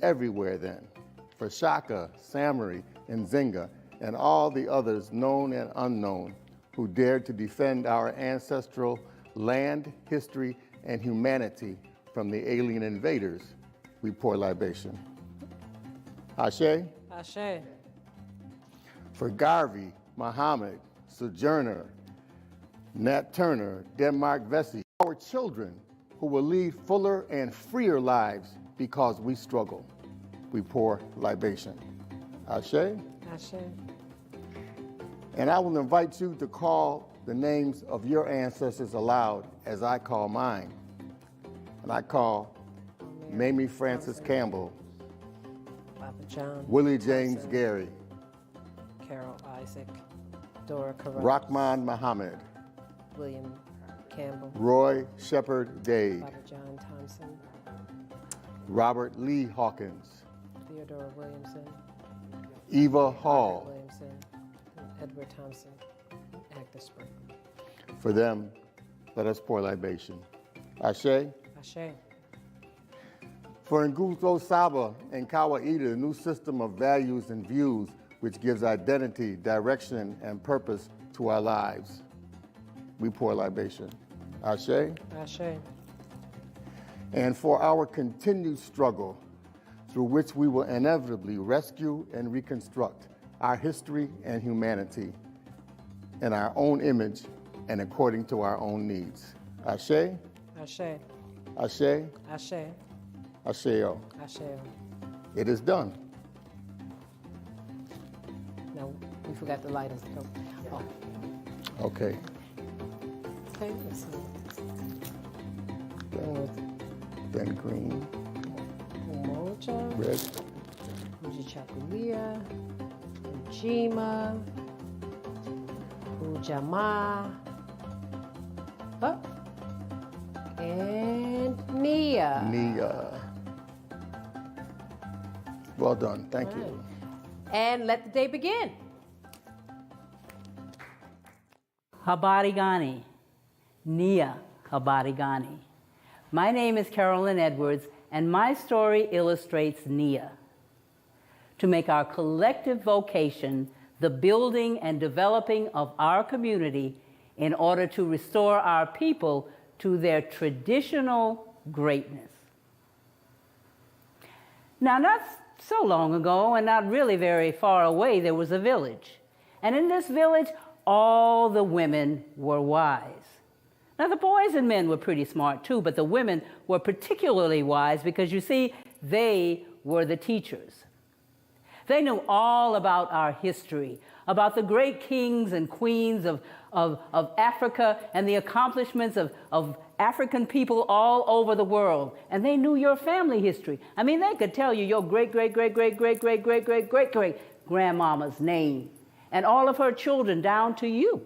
everywhere then, for Shaka, Samari, and Zinga, and all the others known and unknown who dared to defend our ancestral land, history, and humanity from the alien invaders, we pour libation. Ashe? Ashe. For Garvey, Muhammad, Sojourner, Nat Turner, Denmark Vesey, our children who will lead fuller and freer lives because we struggle, we pour libation. Ashe? Ashe. And I will invite you to call the names of your ancestors aloud as I call mine. And I call Mamie Francis Campbell, Papa John, Willie James Thompson, Gary, Carol Isaac, Dora Carruthers, Rahman Muhammad, William Campbell, Roy Shepard Day, Papa John Thompson, Robert Lee Hawkins, Theodore Williamson, Eva Hall. Williamson, and Edward Thompson, Actor Spring. For them, let us pour libation. Ashe. Ashe. For Nguzo Saba and Kawaida, the new system of values and views which gives identity, direction, and purpose to our lives, we pour libation. Ashe. Ashe. And for our continued struggle through which we will inevitably rescue and reconstruct our history and humanity in our own image and according to our own needs. Ashe. Ashe. Ashe. Ashe. Asheo. Ashe. It is done. No, we forgot the lighters. Oh. Okay. Okay, let's see. Then green, Umoja, red, Ujichakulia, Ujima, Ujamaa, and Nia. Nia. Well done. Thank you. And let the day begin. Habari gani, Nia habari gani. My name is Carolyn Edwards, and my story illustrates Nia. To make our collective vocation the building and developing of our community in order to restore our people to their traditional greatness. Now, not so long ago, and not really very far away, there was a village. And in this village, all the women were wise. Now, the boys and men were pretty smart too, but the women were particularly wise because, you see, they were the teachers. They knew all about our history, about the great kings and queens of Africa and the accomplishments of African people all over the world. And they knew your family history. I mean, they could tell you your great-great-great-great-great-great-great-great-great-grandmama's name and all of her children down to you.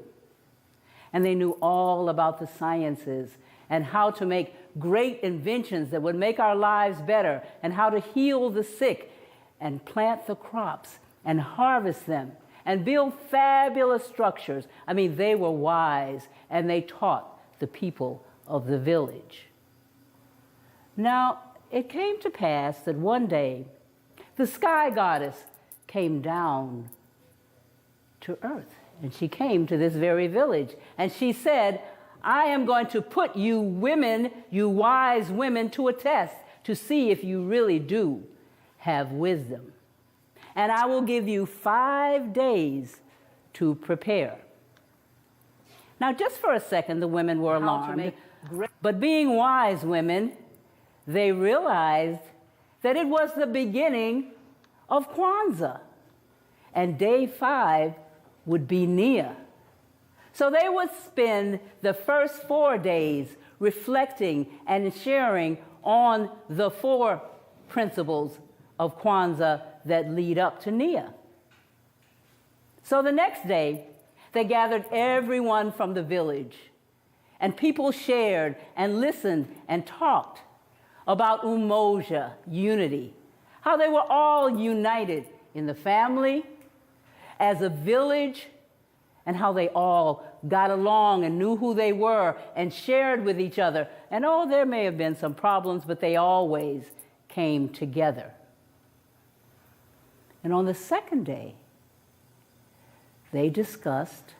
And they knew all about the sciences and how to make great inventions that would make our lives better and how to heal the sick and plant the crops and harvest them and build fabulous structures. I mean, they were wise and they taught the people of the village. Now, it came to pass that one day the sky goddess came down to earth. And she came to this very village. And she said, I am going to put you women, you wise women, to a test to see if you really do have wisdom. And I will give you 5 days to prepare. Now, just for a second, the women were alarmed. But being wise women, they realized that it was the beginning of Kwanzaa. And day 5 would be Nia. So they would spend the first 4 days reflecting and sharing on the 4 principles of Kwanzaa that lead up to Nia. So the next day, they gathered everyone from the village, and people shared and listened and talked about umoja, unity, how they were all united in the family, as a village, and how they all got along and knew who they were and shared with each other. And oh, there may have been some problems, but they always came together. And on the second day, they discussed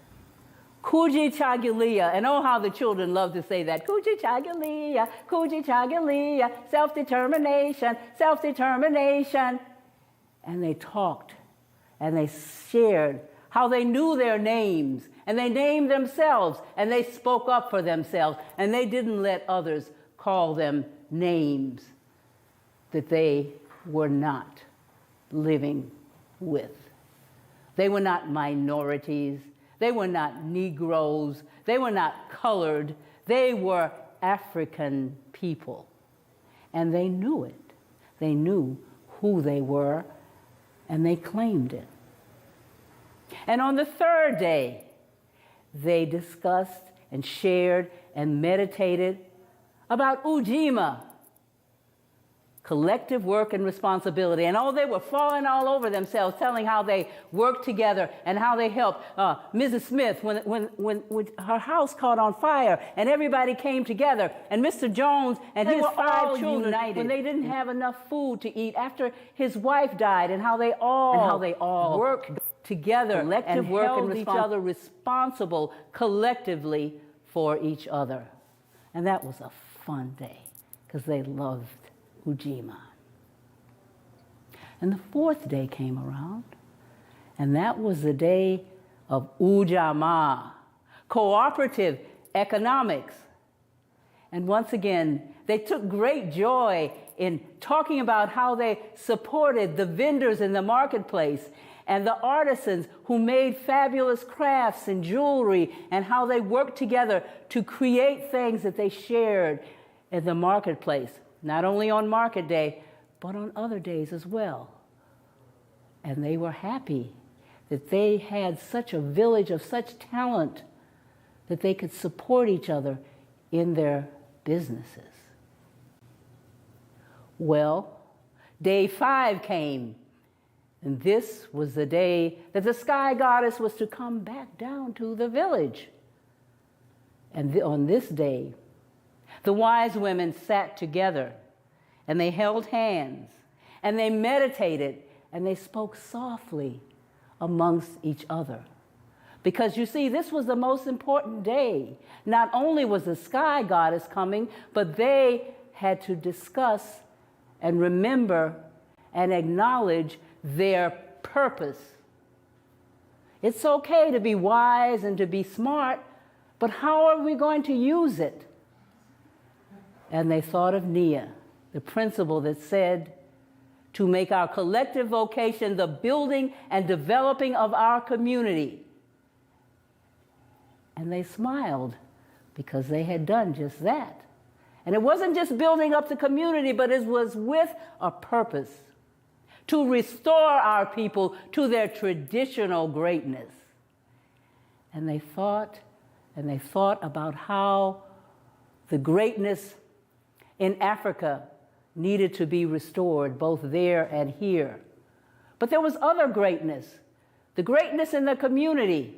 Kujichagulia. And oh, how the children love to say that. Kujichagulia, Kujichagulia, self-determination, self-determination. And they talked and they shared how they knew their names and they named themselves and they spoke up for themselves and they didn't let others call them names that they were not living with. They were not minorities. They were not Negroes. They were not colored. They were African people. And they knew it. They knew who they were, and they claimed it. And on the third day, they discussed and shared and meditated about Ujima, collective work and responsibility. And oh, they were falling all over themselves, telling how they worked together and how they helped Mrs. Smith when her house caught on fire and everybody came together. And Mr. Jones and his 5 children, united when they didn't have enough food to eat after his wife died, and how they all worked together, collective work and held each other responsible collectively for each other. And that was a fun day because they loved Ujima. And the fourth day came around, and that was the day of Ujamaa, cooperative economics. And once again, they took great joy in talking about how they supported the vendors in the marketplace and the artisans who made fabulous crafts and jewelry, and how they worked together to create things that they shared in the marketplace. Not only on market day, but on other days as well. And they were happy that they had such a village of such talent that they could support each other in their businesses. Well, day 5 came, and this was the day that the sky goddess was to come back down to the village. And on this day, the wise women sat together, and they held hands, and they meditated, and they spoke softly amongst each other. Because you see, this was the most important day. Not only was the sky goddess coming, but they had to discuss and remember and acknowledge their purpose. It's okay to be wise and to be smart, but how are we going to use it? And they thought of Nia, the principle that said, to make our collective vocation the building and developing of our community. And they smiled because they had done just that. And it wasn't just building up the community, but it was with a purpose to restore our people to their traditional greatness. And they thought about how the greatness in Africa needed to be restored, both there and here. But there was other greatness, the greatness in the community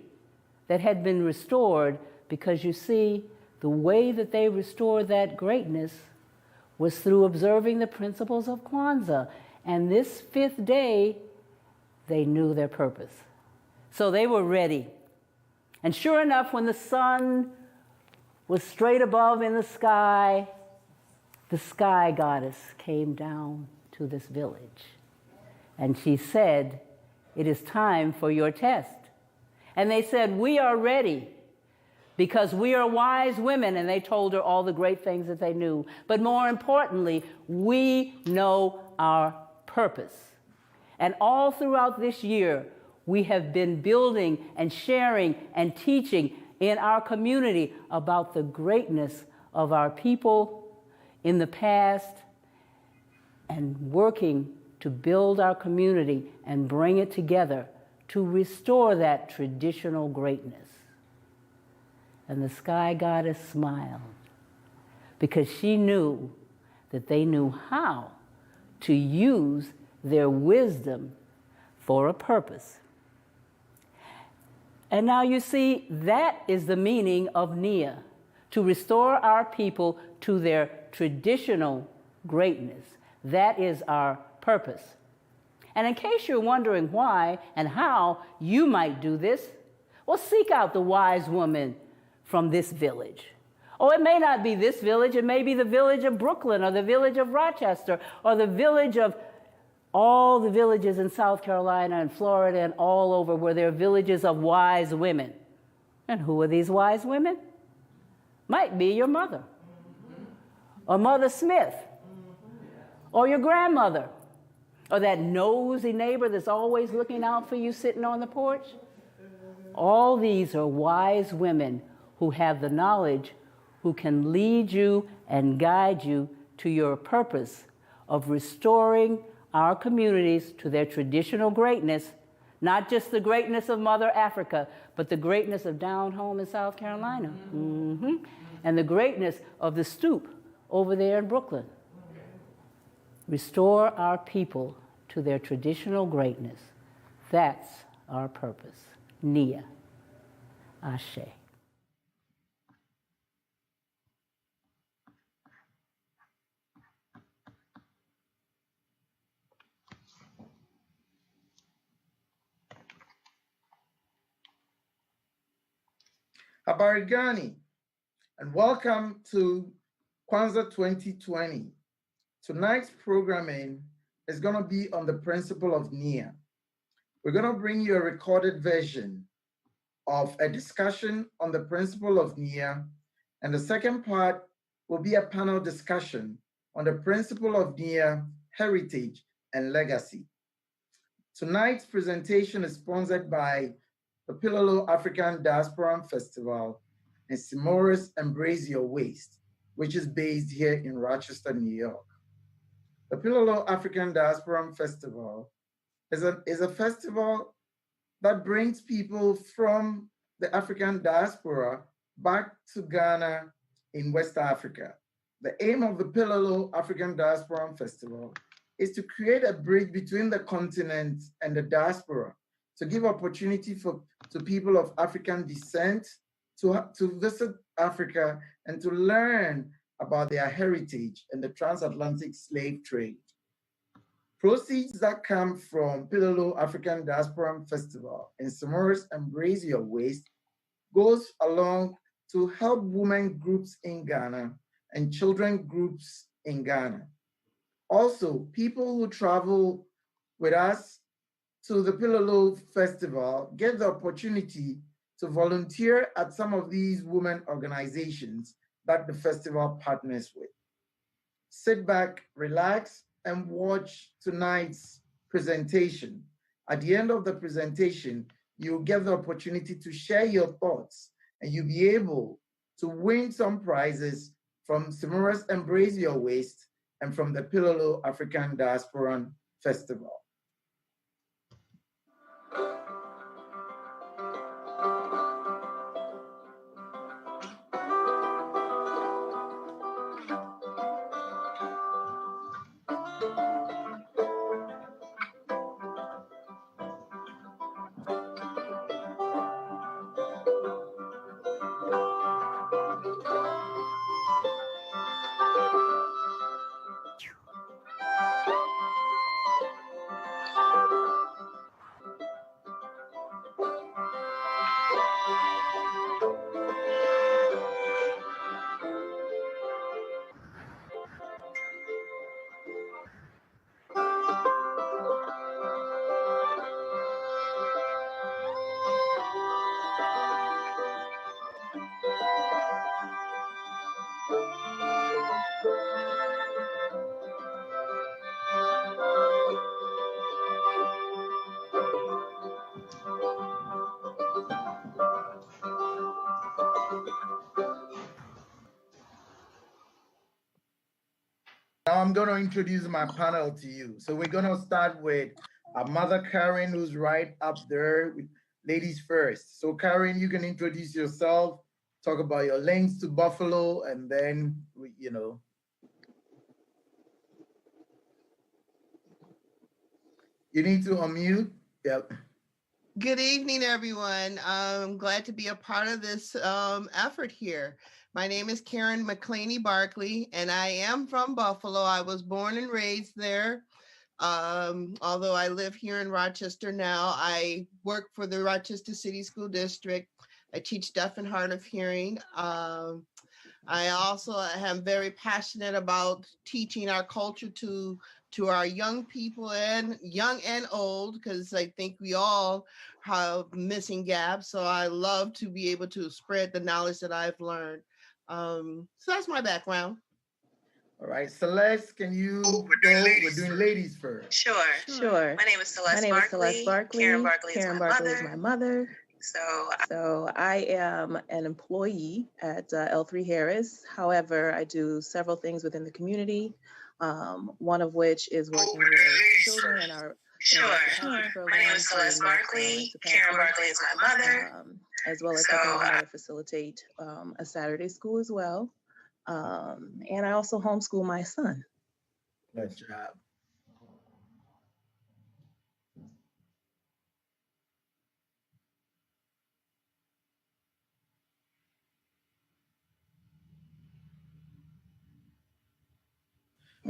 that had been restored, because you see, the way that they restored that greatness was through observing the principles of Kwanzaa. And this 5th day, they knew their purpose. So they were ready. And sure enough, when the sun was straight above in the sky goddess came down to this village. And she said, "It is time for your test." And they said, "We are ready because we are wise women." And they told her all the great things that they knew. But more importantly, we know our purpose. And all throughout this year, we have been building and sharing and teaching in our community about the greatness of our people in the past, and working to build our community and bring it together to restore that traditional greatness. And the sky goddess smiled because she knew that they knew how to use their wisdom for a purpose. And now you see, that is the meaning of Nia, to restore our people to their traditional greatness. That is our purpose. And in case you're wondering why and how you might do this, well, seek out the wise woman from this village. Oh, it may not be this village, it may be the village of Brooklyn or the village of Rochester or the village of all the villages in South Carolina and Florida and all over where there are villages of wise women. And who are these wise women? Might be your mother, or Mother Smith, or your grandmother, or that nosy neighbor that's always looking out for you sitting on the porch. All these are wise women who have the knowledge, who can lead you and guide you to your purpose of restoring our communities to their traditional greatness, not just the greatness of Mother Africa, but the greatness of down home in South Carolina, and the greatness of the stoop over there in Brooklyn. Restore our people to their traditional greatness. That's our purpose. Nia. Ashe. Habari gani, and welcome to Kwanzaa 2020. Tonight's programming is going to be on the principle of Nia. We're going to bring you a recorded version of a discussion on the principle of Nia, and the second part will be a panel discussion on the principle of Nia, heritage, and legacy. Tonight's presentation is sponsored by the Pilolo African Diaspora Festival and Simoris Embrace Your Waste, which is based here in Rochester, New York. The Pilolo African Diaspora Festival is a festival that brings people from the African diaspora back to Ghana in West Africa. The aim of the Pilolo African Diaspora Festival is to create a bridge between the continent and the diaspora, to give opportunity to people of African descent to visit Africa and to learn about their heritage and the transatlantic slave trade. Proceeds that come from Pilolo African Diaspora Festival and Simoris Embrace Your Waste goes along to help women groups in Ghana and children groups in Ghana. Also, people who travel with us to the Pilolo Festival get the opportunity to volunteer at some of these women organizations that the festival partners with. Sit back, relax, and watch tonight's presentation. At the end of the presentation, you'll get the opportunity to share your thoughts, and you'll be able to win some prizes from Simoris Embrace Your Waste and from the Pilolo African Diaspora Festival. Now I'm going to introduce my panel to you. So we're going to start with our Mother Karen, who's right up there with ladies first. So Karen, you can introduce yourself, talk about your links to Buffalo, and then, you need to unmute. Yep. Good evening, everyone. I'm glad to be a part of this effort here. My name is Karen McClaney Barkley, and I am from Buffalo. I was born and raised there. Although I live here in Rochester now, I work for the Rochester City School District. I teach deaf and hard of hearing. I also am very passionate about teaching our culture to our young people, and young and old, because I think we all have missing gaps. So I love to be able to spread the knowledge that I've learned. So that's my background. All right, Celeste, can you We're doing ladies first. Sure. My name is Celeste Barkley. Karen Barkley is my mother. So I am an employee at L3 Harris. However, I do several things within the community. One of which is working with children in our My name is Celeste Barkley. Karen Barkley is my mother. as well as helping my mother facilitate a Saturday school as well. And I also homeschool my son. Good job.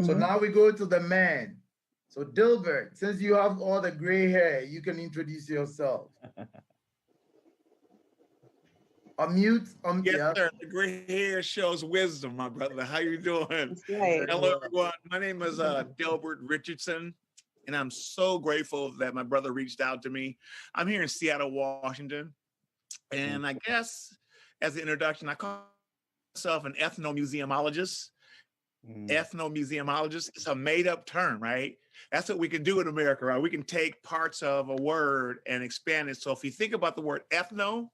So now we go to the man. So Dilbert, since you have all the gray hair, you can introduce yourself. Unmute. Yes, sir. The gray hair shows wisdom, my brother. How you doing? Right. Hello, everyone. My name is Dilbert Richardson, and I'm so grateful that my brother reached out to me. I'm here in Seattle, Washington, and I guess as an introduction, I call myself an ethnomuseumologist. Ethnomuseumologist is a made-up term, right? That's what we can do in America, right? We can take parts of a word and expand it. So if you think about the word ethno,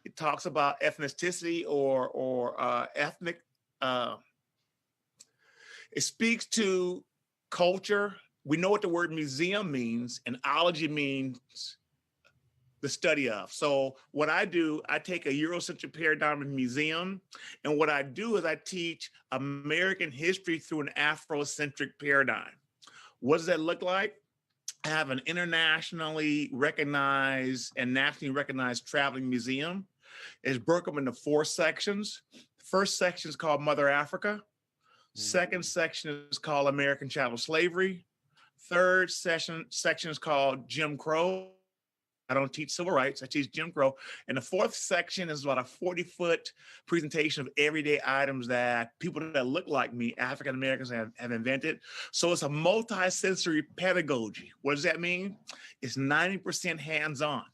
it talks about ethnicity or ethnic. It speaks to culture. We know what the word museum means, and ology means the study of. So what I do, I take a Eurocentric paradigm in museum, and what I do is I teach American history through an Afrocentric paradigm. What does that look like? I have an internationally recognized and nationally recognized traveling museum. It's broken up into 4 sections. First section is called Mother Africa. Second section is called American Chattel Slavery. Third section is called Jim Crow. I don't teach civil rights, I teach Jim Crow. And the fourth section is about a 40-foot presentation of everyday items that people that look like me, African Americans, have invented. So it's a multi-sensory pedagogy. What does that mean? It's 90% hands-on.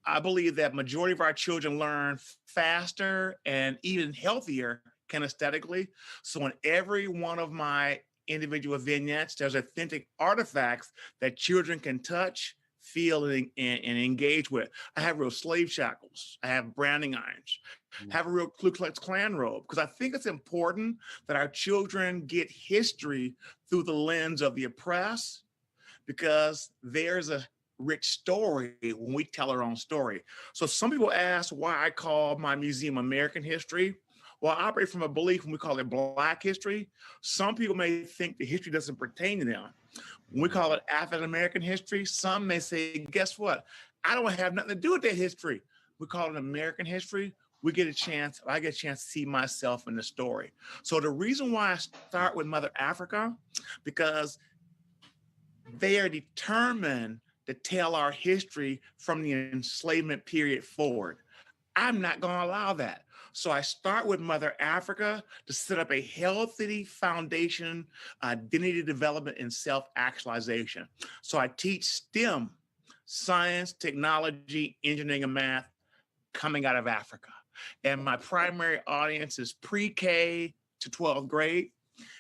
I believe that majority of our children learn faster and even healthier kinesthetically. So in every one of my individual vignettes, there's authentic artifacts that children can touch, feel, and engage with. I have real slave shackles. I have branding irons. I have a real Ku Klux Klan robe, because I think it's important that our children get history through the lens of the oppressed, because there's a rich story when we tell our own story. So some people ask why I call my museum American history. Well, I operate from a belief when we call it Black history. Some people may think the history doesn't pertain to them. When we call it African American history, some may say, guess what? I don't have nothing to do with that history. We call it American history. I get a chance to see myself in the story. So the reason why I start with Mother Africa, because they are determined to tell our history from the enslavement period forward. I'm not going to allow that. So I start with Mother Africa to set up a healthy foundation, identity development, and self-actualization. So I teach STEM, science, technology, engineering, and math, coming out of Africa. And my primary audience is pre-K to 12th grade.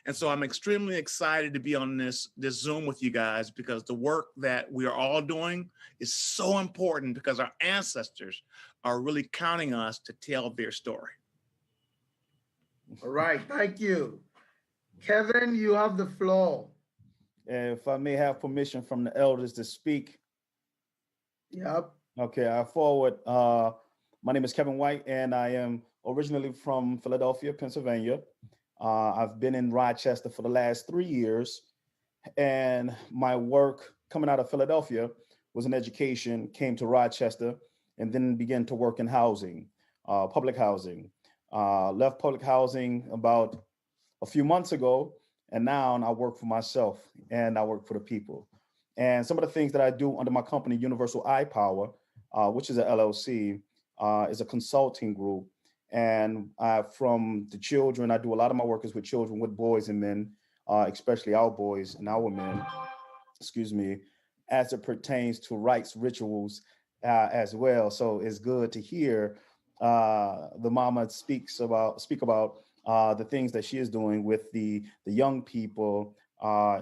And so I'm extremely excited to be on this Zoom with you guys, because the work that we are all doing is so important, because our ancestors are really counting us to tell their story. All right, thank you. Kevin, you have the floor. If I may have permission from the elders to speak. Yep. Okay, I forward. My name is Kevin White, and I am originally from Philadelphia, Pennsylvania. I've been in Rochester for the last 3 years, and my work coming out of Philadelphia was in education, came to Rochester, and then began to work in housing, public housing. Left public housing about a few months ago And now I work for myself and I work for the people. And some of the things that I do under my company, Universal Eye Power, which is an LLC, is a consulting group. And from the children, I do a lot of my work is with children, with boys and men, especially our boys and our men, excuse me, as it pertains to rites, rituals as well. So it's good to hear the mama speak about the things that she is doing with the young people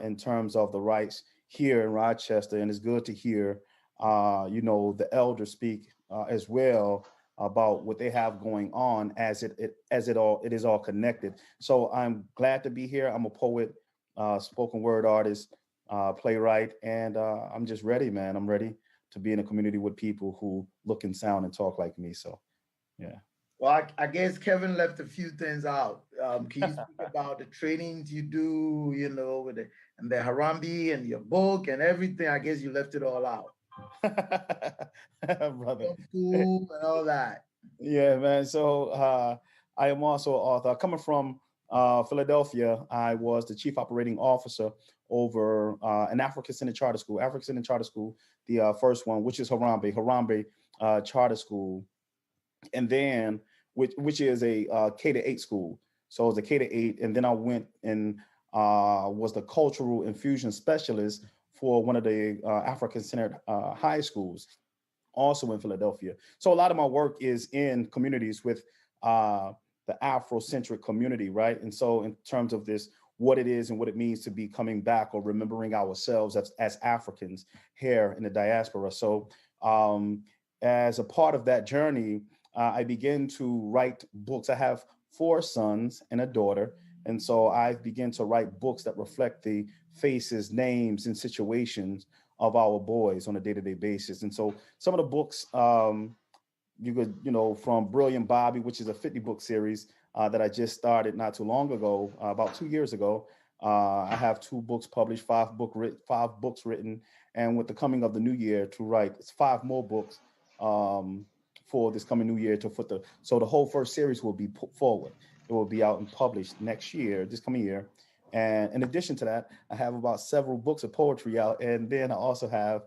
in terms of the rights here in Rochester. And it's good to hear, the elders speak as well about what they have going on as it is all connected. So I'm glad to be here. I'm a poet, spoken word artist, playwright, and I'm just ready, man. I'm ready to be in a community with people who look and sound and talk like me. So, yeah. Well, I guess Kevin left a few things out. Can you speak about the trainings you do, with the Harambe and your book and everything? I guess you left it all out. Brother. School and all that. Yeah, man. So I am also an author. Coming from Philadelphia, I was the chief operating officer over an African-centered charter school, the first one, which is Harambe Charter School. And then, which is a K-8 school. So it was a K-8. And then I went and was the cultural infusion specialist for one of the African-centered high schools, also in Philadelphia. So a lot of my work is in communities with the Afrocentric community, right? And so in terms of this, what it is and what it means to be coming back or remembering ourselves as Africans here in the diaspora. So as a part of that journey, I began to write books. I have 4 sons and a daughter. And so I began to write books that reflect the faces, names, and situations of our boys on a day-to-day basis. And so some of the books, you could, from Brilliant Bobby, which is a 50-book series that I just started not too long ago, about 2 years ago. I have 2 books published, 5 books written, and with the coming of the new year to write 5 more books for this coming new year so the whole first series will be put forward. It will be out and published this coming year. And in addition to that, I have about several books of poetry out. And then I also have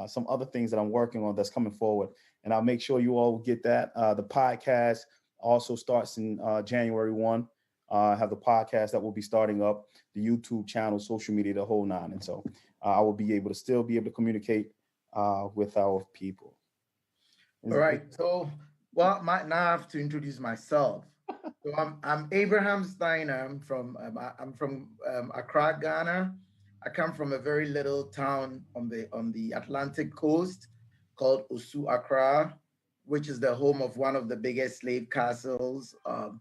some other things that I'm working on that's coming forward. And I'll make sure you all get that. The podcast also starts in January 1. I have the podcast that will be starting up, the YouTube channel, social media, the whole 9. And so I will be able to communicate with our people. All right. So, now I have to introduce myself. So I'm Abraham Steiner. I'm from Accra, Ghana. I come from a very little town on the Atlantic coast called Osu Accra, which is the home of one of the biggest slave castles on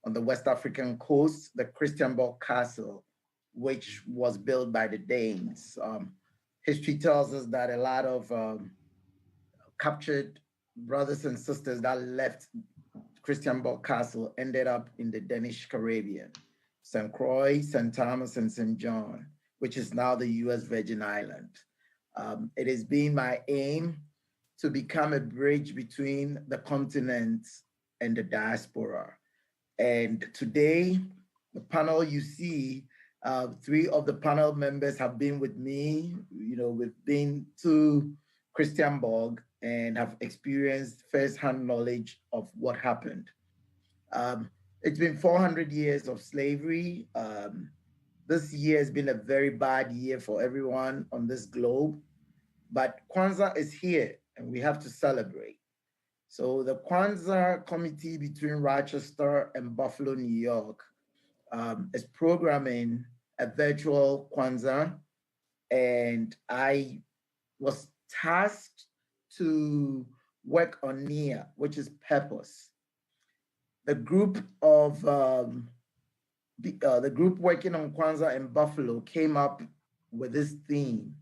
the West African coast, the Christiansborg Castle, which was built by the Danes. History tells us that a lot of captured brothers and sisters that left Christiansborg Castle ended up in the Danish Caribbean, St. Croix, St. Thomas, and St. John, which is now the U.S. Virgin Island. It has been my aim to become a bridge between the continent and the diaspora. And today, the panel you see, 3 of the panel members have been with me. We've been to Christiansborg and have experienced firsthand knowledge of what happened. It's been 400 years of slavery. This year has been a very bad year for everyone on this globe, but Kwanzaa is here and we have to celebrate. So the Kwanzaa committee between Rochester and Buffalo, New York is programming a virtual Kwanzaa, and I was tasked to work on NIA, which is purpose. The group working on Kwanzaa in Buffalo came up with this theme: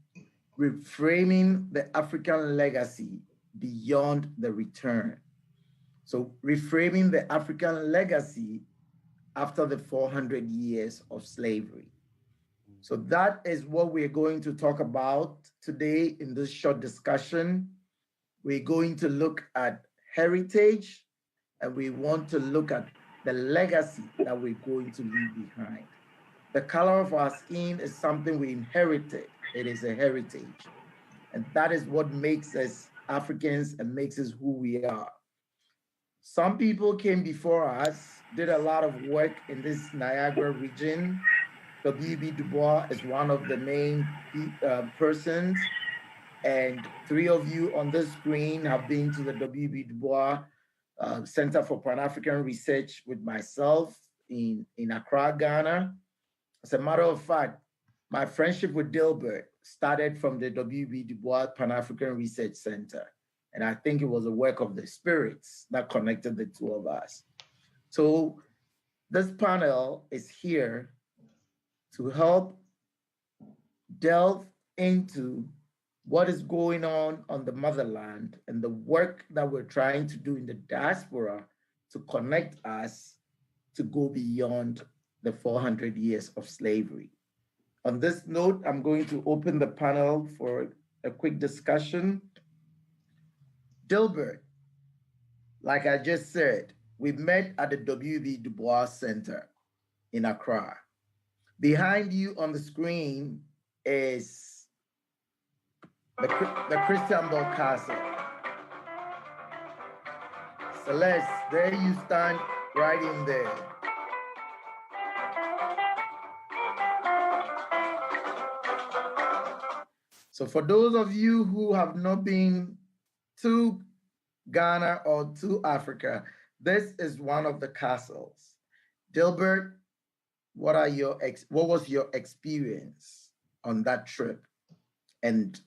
reframing the African legacy beyond the return. So reframing the African legacy after the 400 years of slavery. So that is what we're going to talk about today in this short discussion. We're going to look at heritage, and we want to look at the legacy that we're going to leave behind. The color of our skin is something we inherited. It is a heritage. And that is what makes us Africans and makes us who we are. Some people came before us, did a lot of work in this Niagara region. W.B. Du Bois is one of the main persons. And three of you on this screen have been to the W.B. Du Bois Center for Pan-African Research with myself in Accra, Ghana. As a matter of fact, my friendship with Dilbert started from the W.B. Du Bois Pan-African Research Center. And I think it was a work of the spirits that connected the two of us. So this panel is here to help delve into what is going on the motherland and the work that we're trying to do in the diaspora to connect us to go beyond the 400 years of slavery. On this note, I'm going to open the panel for a quick discussion. Dilbert, like I just said, we met at the W.B. Du Bois Center in Accra. Behind you on the screen is the Christiansborg Castle. Celeste, there you stand right in there. So for those of you who have not been to Ghana or to Africa, this is one of the castles. Dilbert, what was your experience on that trip? And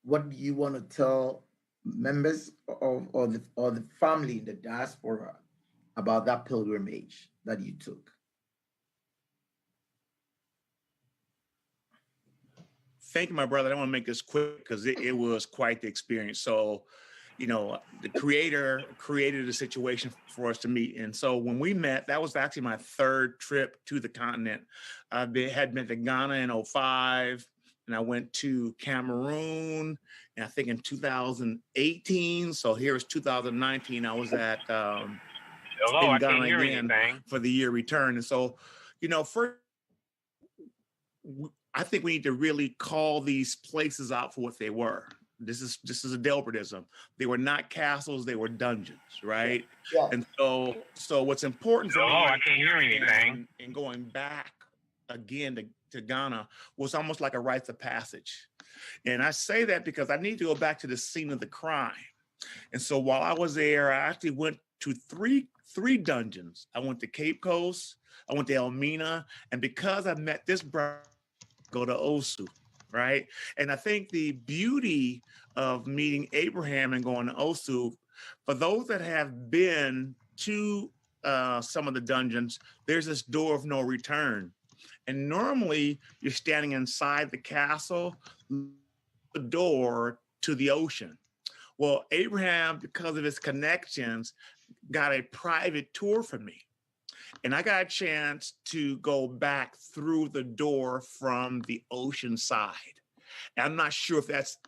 what do you want to tell members or the family in the diaspora about that pilgrimage that you took? Thank you, my brother. I want to make this quick because it was quite the experience. So, you know, the creator created a situation for us to meet. And so when we met, that was actually my third trip to the continent. I had been to Ghana in 2005, and I went to Cameroon, and I think in 2018. So here's 2019. I was at in Ghana again for the year return. And so, you know, first, I think we need to really call these places out for what they were. This is a Dilbertism. They were not castles; they were dungeons, right? Yeah. And so what's important for me, I can't hear anything. And going back again to Ghana was almost like a rites of passage. And I say that because I need to go back to the scene of the crime. And so while I was there, I actually went to three dungeons. I went to Cape Coast, I went to Elmina, and because I met this brother, go to Osu, right? And I think the beauty of meeting Abraham and going to Osu, for those that have been to some of the dungeons, there's this door of no return. And normally you're standing inside the castle, the door to the ocean. Well, Abraham, because of his connections, got a private tour for me. And I got a chance to go back through the door from the ocean side. And I'm not sure if that's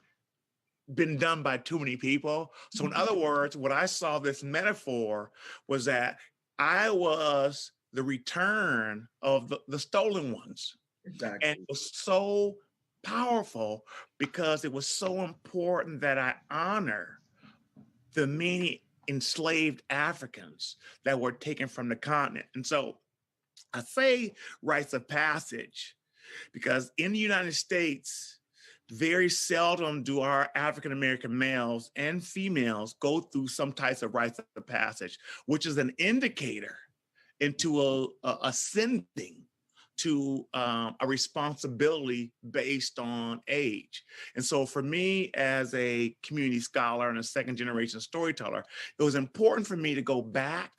been done by too many people. So in other words, what I saw this metaphor was that I was the return of the stolen ones. Exactly. And it was so powerful because it was so important that I honor the many enslaved Africans that were taken from the continent. And so I say rites of passage because in the United States, very seldom do our African-American males and females go through some types of rites of passage, which is an indicator into ascending to a responsibility based on age. And so for me as a community scholar and a second generation storyteller, it was important for me to go back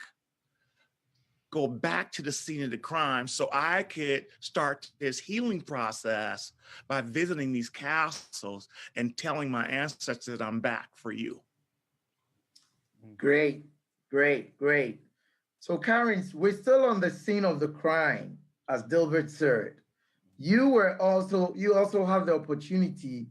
to the scene of the crime so I could start this healing process by visiting these castles and telling my ancestors that I'm back for you. Great, great, great. So Karen, we're still on the scene of the crime. As Dilbert said, you also have the opportunity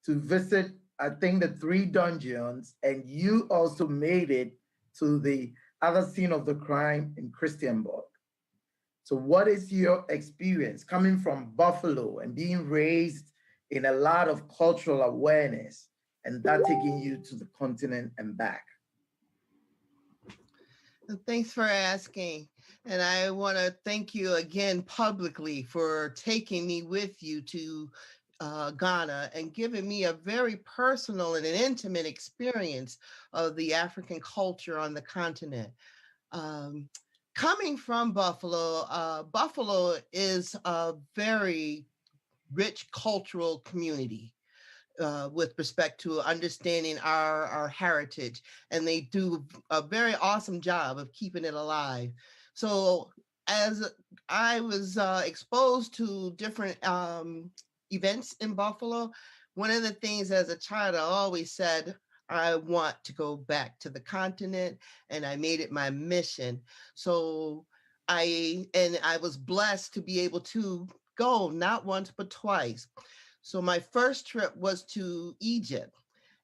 to visit, I think, the 3 dungeons, and you also made it to the other scene of the crime in Christiansborg. So what is your experience coming from Buffalo and being raised in a lot of cultural awareness and that taking you to the continent and back? Thanks for asking. And I want to thank you again publicly for taking me with you to Ghana and giving me a very personal and an intimate experience of the African culture on the continent. Coming from Buffalo, Buffalo is a very rich cultural community. With respect to understanding our heritage, and they do a very awesome job of keeping it alive. So as I was exposed to different events in Buffalo, one of the things as a child I always said, I want to go back to the continent, and I made it my mission. So I was blessed to be able to go not once but twice. So my first trip was to Egypt,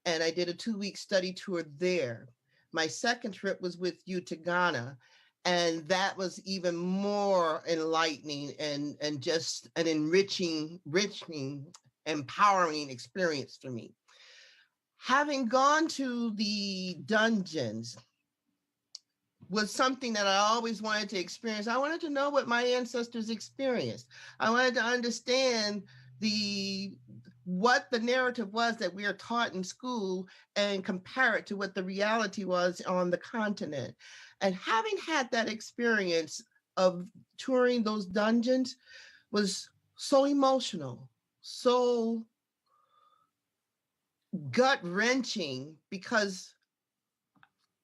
and I did a 2-week study tour there. My second trip was with you to Ghana, and that was even more enlightening and just an enriching, empowering experience for me. Having gone to the dungeons was something that I always wanted to experience. I wanted to know what my ancestors experienced. I wanted to understand what the narrative was that we are taught in school and compare it to what the reality was on the continent. And having had that experience of touring those dungeons was so emotional, so gut-wrenching, because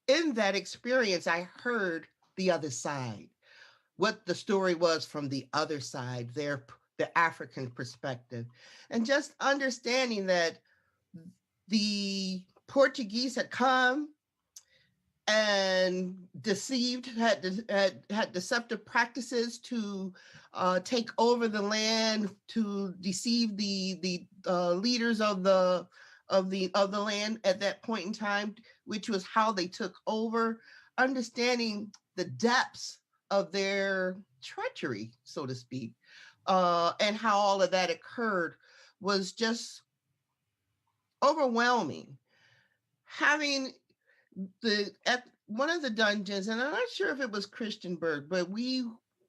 in that experience, I heard the other side, what the story was from the other side, the African perspective. And just understanding that the Portuguese had come and had deceptive practices to take over the land, to deceive the leaders of the land at that point in time, which was how they took over. Understanding the depths of their treachery, so to speak, and how all of that occurred was just overwhelming. Having at one of the dungeons, and I'm not sure if it was Christiansburg, but we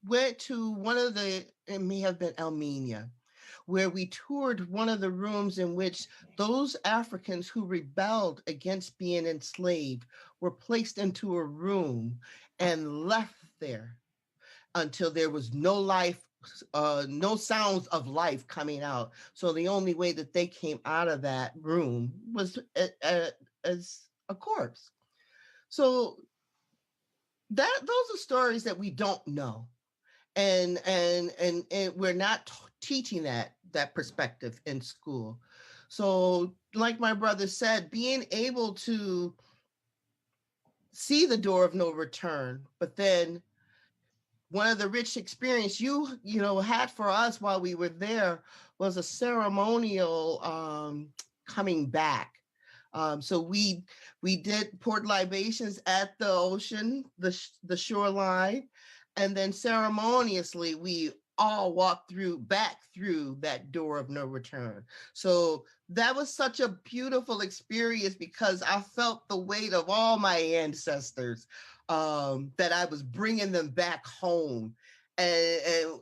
went to one of it may have been Elmina, where we toured one of the rooms in which those Africans who rebelled against being enslaved were placed into a room and left there until there was no life, no sounds of life coming out. So the only way that they came out of that room was as a corpse. So those are stories that we don't know. And we're not teaching that perspective in school. So like my brother said, being able to see the door of no return, but then one of the rich experience you had for us while we were there was a ceremonial coming back. So we did poured libations at the ocean, the shoreline, and then ceremoniously we all walked back through that door of no return. So that was such a beautiful experience because I felt the weight of all my ancestors, that I was bringing them back home. And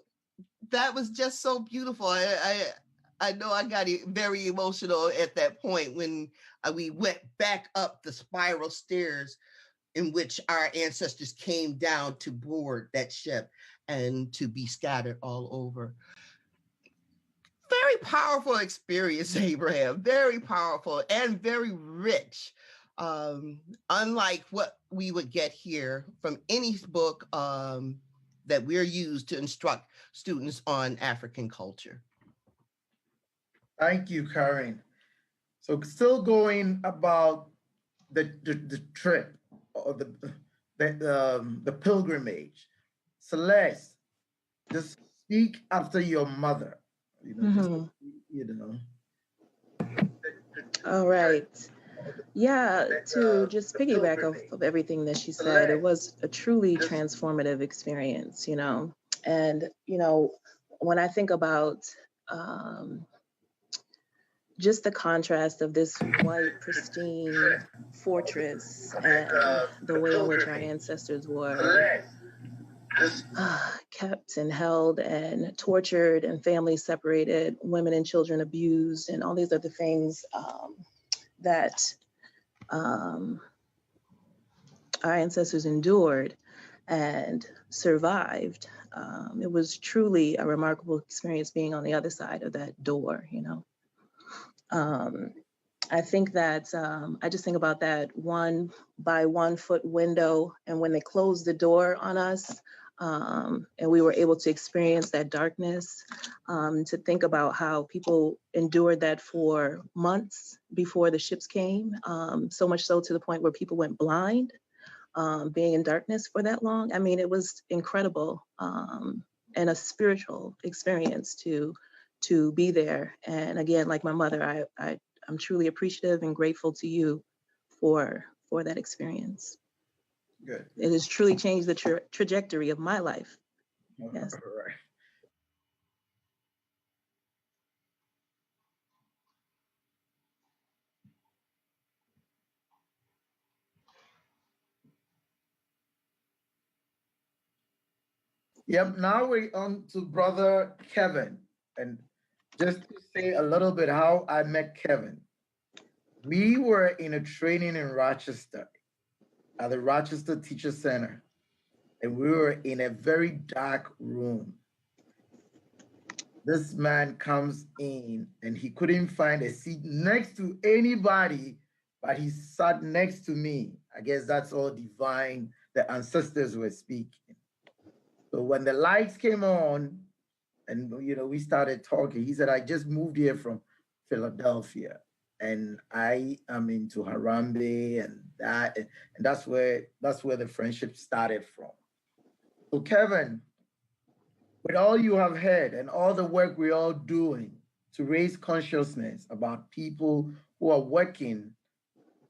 that was just so beautiful. I know I got very emotional at that point when we went back up the spiral stairs in which our ancestors came down to board that ship and to be scattered all over. Very powerful experience, Abraham, very powerful and very rich. Unlike what we would get here from any book that we're used to instruct students on African culture. Thank you, Karen. So still going about the trip or the pilgrimage. Celeste, just speak after your mother. All right. Yeah, to just piggyback off of everything that she said, it was a truly transformative experience. And, you know, when I think about just the contrast of this white, pristine fortress and the way in which our ancestors were kept and held and tortured and families separated, women and children abused, and all these other things that our ancestors endured and survived. It was truly a remarkable experience being on the other side of that door, you know. I think that I just think about that 1 by 1 foot window, and when they closed the door on us, and we were able to experience that darkness, to think about how people endured that for months before the ships came, so much so to the point where people went blind, being in darkness for that long. I mean, it was incredible, and a spiritual experience to be there. And again, like my mother, I'm truly appreciative and grateful to you for that experience. Good. It has truly changed the trajectory of my life. Yes. All right. Yep, now we're on to Brother Kevin. And just to say a little bit how I met Kevin. We were in a training in Rochester at the Rochester Teacher Center, and we were in a very dark room. This man comes in and he couldn't find a seat next to anybody, but he sat next to me. I guess that's all divine. The ancestors were speaking. So when the lights came on and, you know, we started talking, he said, I just moved here from Philadelphia and I am into Harambe and that, and that's where the friendship started from. So Kevin, with all you have heard and all the work we're all doing to raise consciousness about people who are working,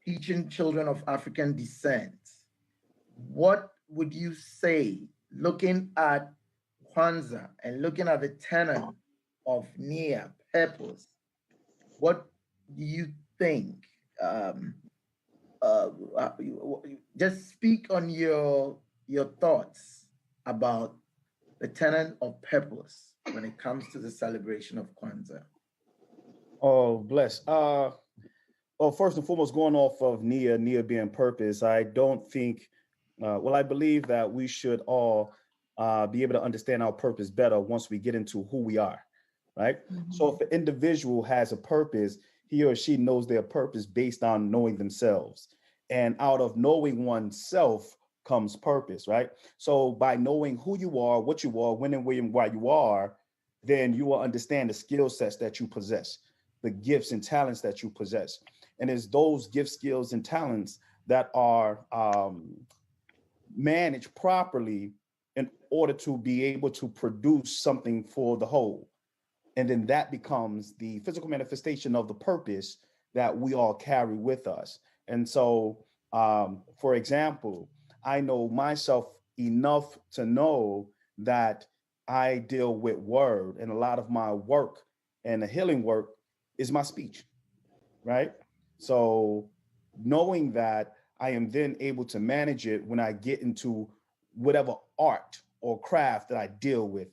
teaching children of African descent, what would you say, looking at Kwanzaa and looking at the tenet of Nia, purpose, what do you think? Just speak on your thoughts about the tenet of purpose when it comes to the celebration of Kwanzaa. Oh, bless. Well, first and foremost, going off of Nia being purpose, I don't think, I believe that we should all be able to understand our purpose better once we get into who we are, right? Mm-hmm. So if an individual has a purpose, he or she knows their purpose based on knowing themselves. And out of knowing oneself comes purpose, right? So by knowing who you are, what you are, when and where and why you are, then you will understand the skill sets that you possess, the gifts and talents that you possess. And it's those gifts, skills, and talents that are managed properly in order to be able to produce something for the whole. And then that becomes the physical manifestation of the purpose that we all carry with us. And so, for example, I know myself enough to know that I deal with word, and a lot of my work and the healing work is my speech, right? So knowing that, I am then able to manage it when I get into whatever art or craft that I deal with,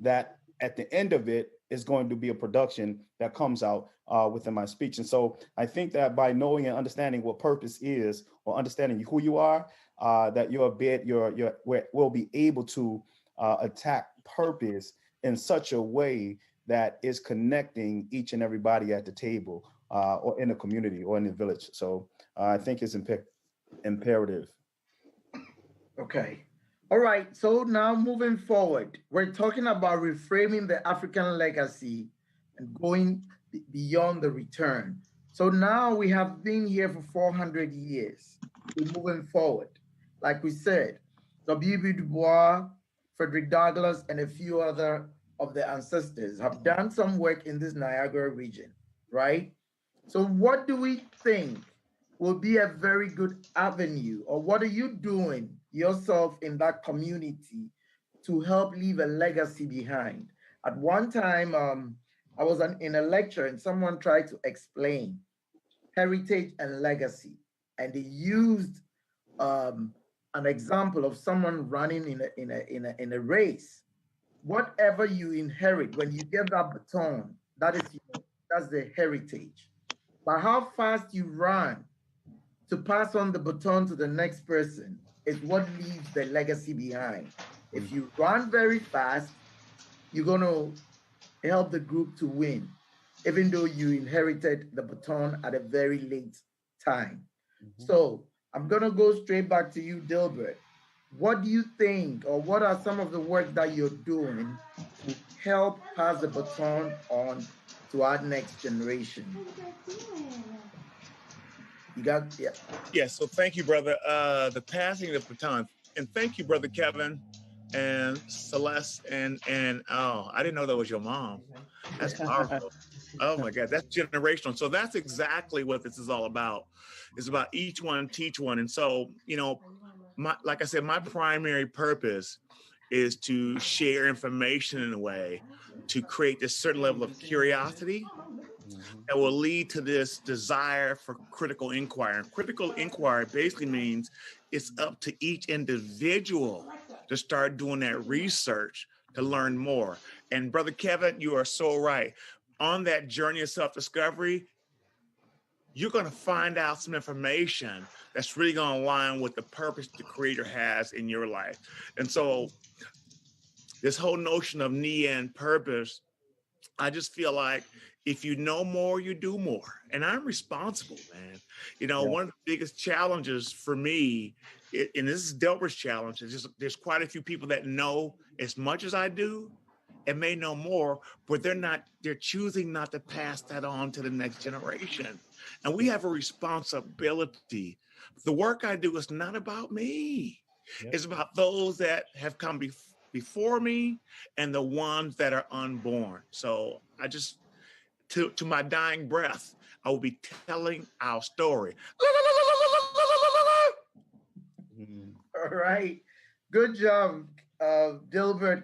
that at the end of it is going to be a production that comes out within my speech. And so I think that by knowing and understanding what purpose is, or understanding who you are, that will be able to attack purpose in such a way that is connecting each and everybody at the table, or in the community or in the village. So I think it's imperative. Okay. All right. So now moving forward, we're talking about reframing the African legacy and going beyond the return. So now we have been here for 400 years. We're moving forward. Like we said, W.B. Du Bois, Frederick Douglass, and a few other of the ancestors have done some work in this Niagara region, right? So what do we think will be a very good avenue, or what are you doing yourself in that community to help leave a legacy behind. At one time, I was in a lecture and someone tried to explain heritage and legacy, and they used an example of someone running in a race. Whatever you inherit when you get that baton, that's the heritage. But how fast you run to pass on the baton to the next person is what leaves the legacy behind. If you run very fast, you're going to help the group to win, even though you inherited the baton at a very late time. So I'm going to go straight back to you, Dilbert. What do you think, or what are some of the work that you're doing to help pass the baton on to our next generation? You got, yeah. Yeah, so thank you, brother. The passing of the baton. And thank you, brother Kevin and Celeste. And oh, I didn't know that was your mom. That's powerful. Oh my God, that's generational. So that's exactly what this is all about. It's about each one, teach one. And so, you know, like I said, my primary purpose is to share information in a way to create this certain level of curiosity that will lead to this desire for critical inquiry. And critical inquiry basically means it's up to each individual to start doing that research to learn more. And Brother Kevin, you are so right. On that journey of self-discovery, you're going to find out some information that's really going to align with the purpose the Creator has in your life. And so this whole notion of Nia and purpose, I just feel like if you know more, you do more. And I'm responsible, man. You know, one of the biggest challenges for me, and this is Delbert's challenge, is just there's quite a few people that know as much as I do and may know more, but they're choosing not to pass that on to the next generation. And we have a responsibility. The work I do is not about me. It's about those that have come before me and the ones that are unborn. So I just, to my dying breath, I will be telling our story. All right. Good job, Dilbert.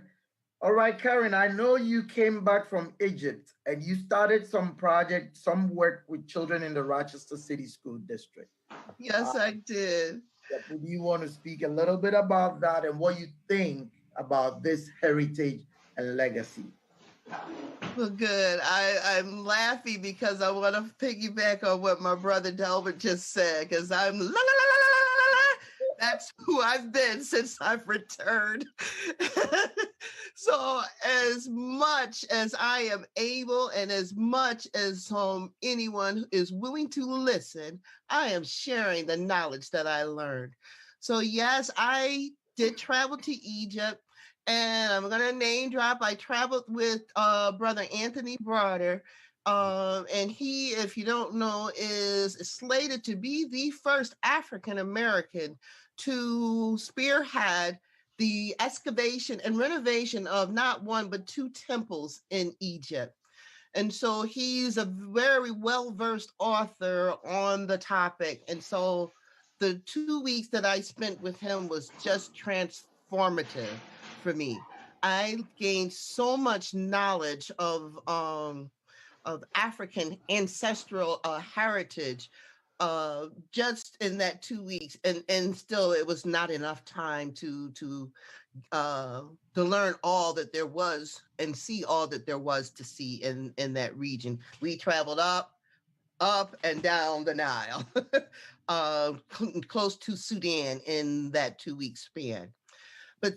All right, Karen, I know you came back from Egypt and you started some project, some work with children in the Rochester City School District. Yes, I did. Do you want to speak a little bit about that and what you think about this heritage and legacy? Well, good. I'm laughing because I want to piggyback on what my brother Delbert just said, because I'm la la la la la la la. That's who I've been since I've returned. So as much as I am able and as much as anyone is willing to listen, I am sharing the knowledge that I learned. So yes, I did travel to Egypt. And I'm going to name drop. I traveled with Brother Anthony Broder. And he, if you don't know, is slated to be the first African-American to spearhead the excavation and renovation of not one, but two temples in Egypt. And so he's a very well-versed author on the topic. And so the 2 weeks that I spent with him was just transformative for me. I gained so much knowledge of African ancestral heritage just in that 2 weeks, and still it was not enough time to learn all that there was and see all that there was to see in that region. We traveled up and down the Nile, close to Sudan in that 2 week span. But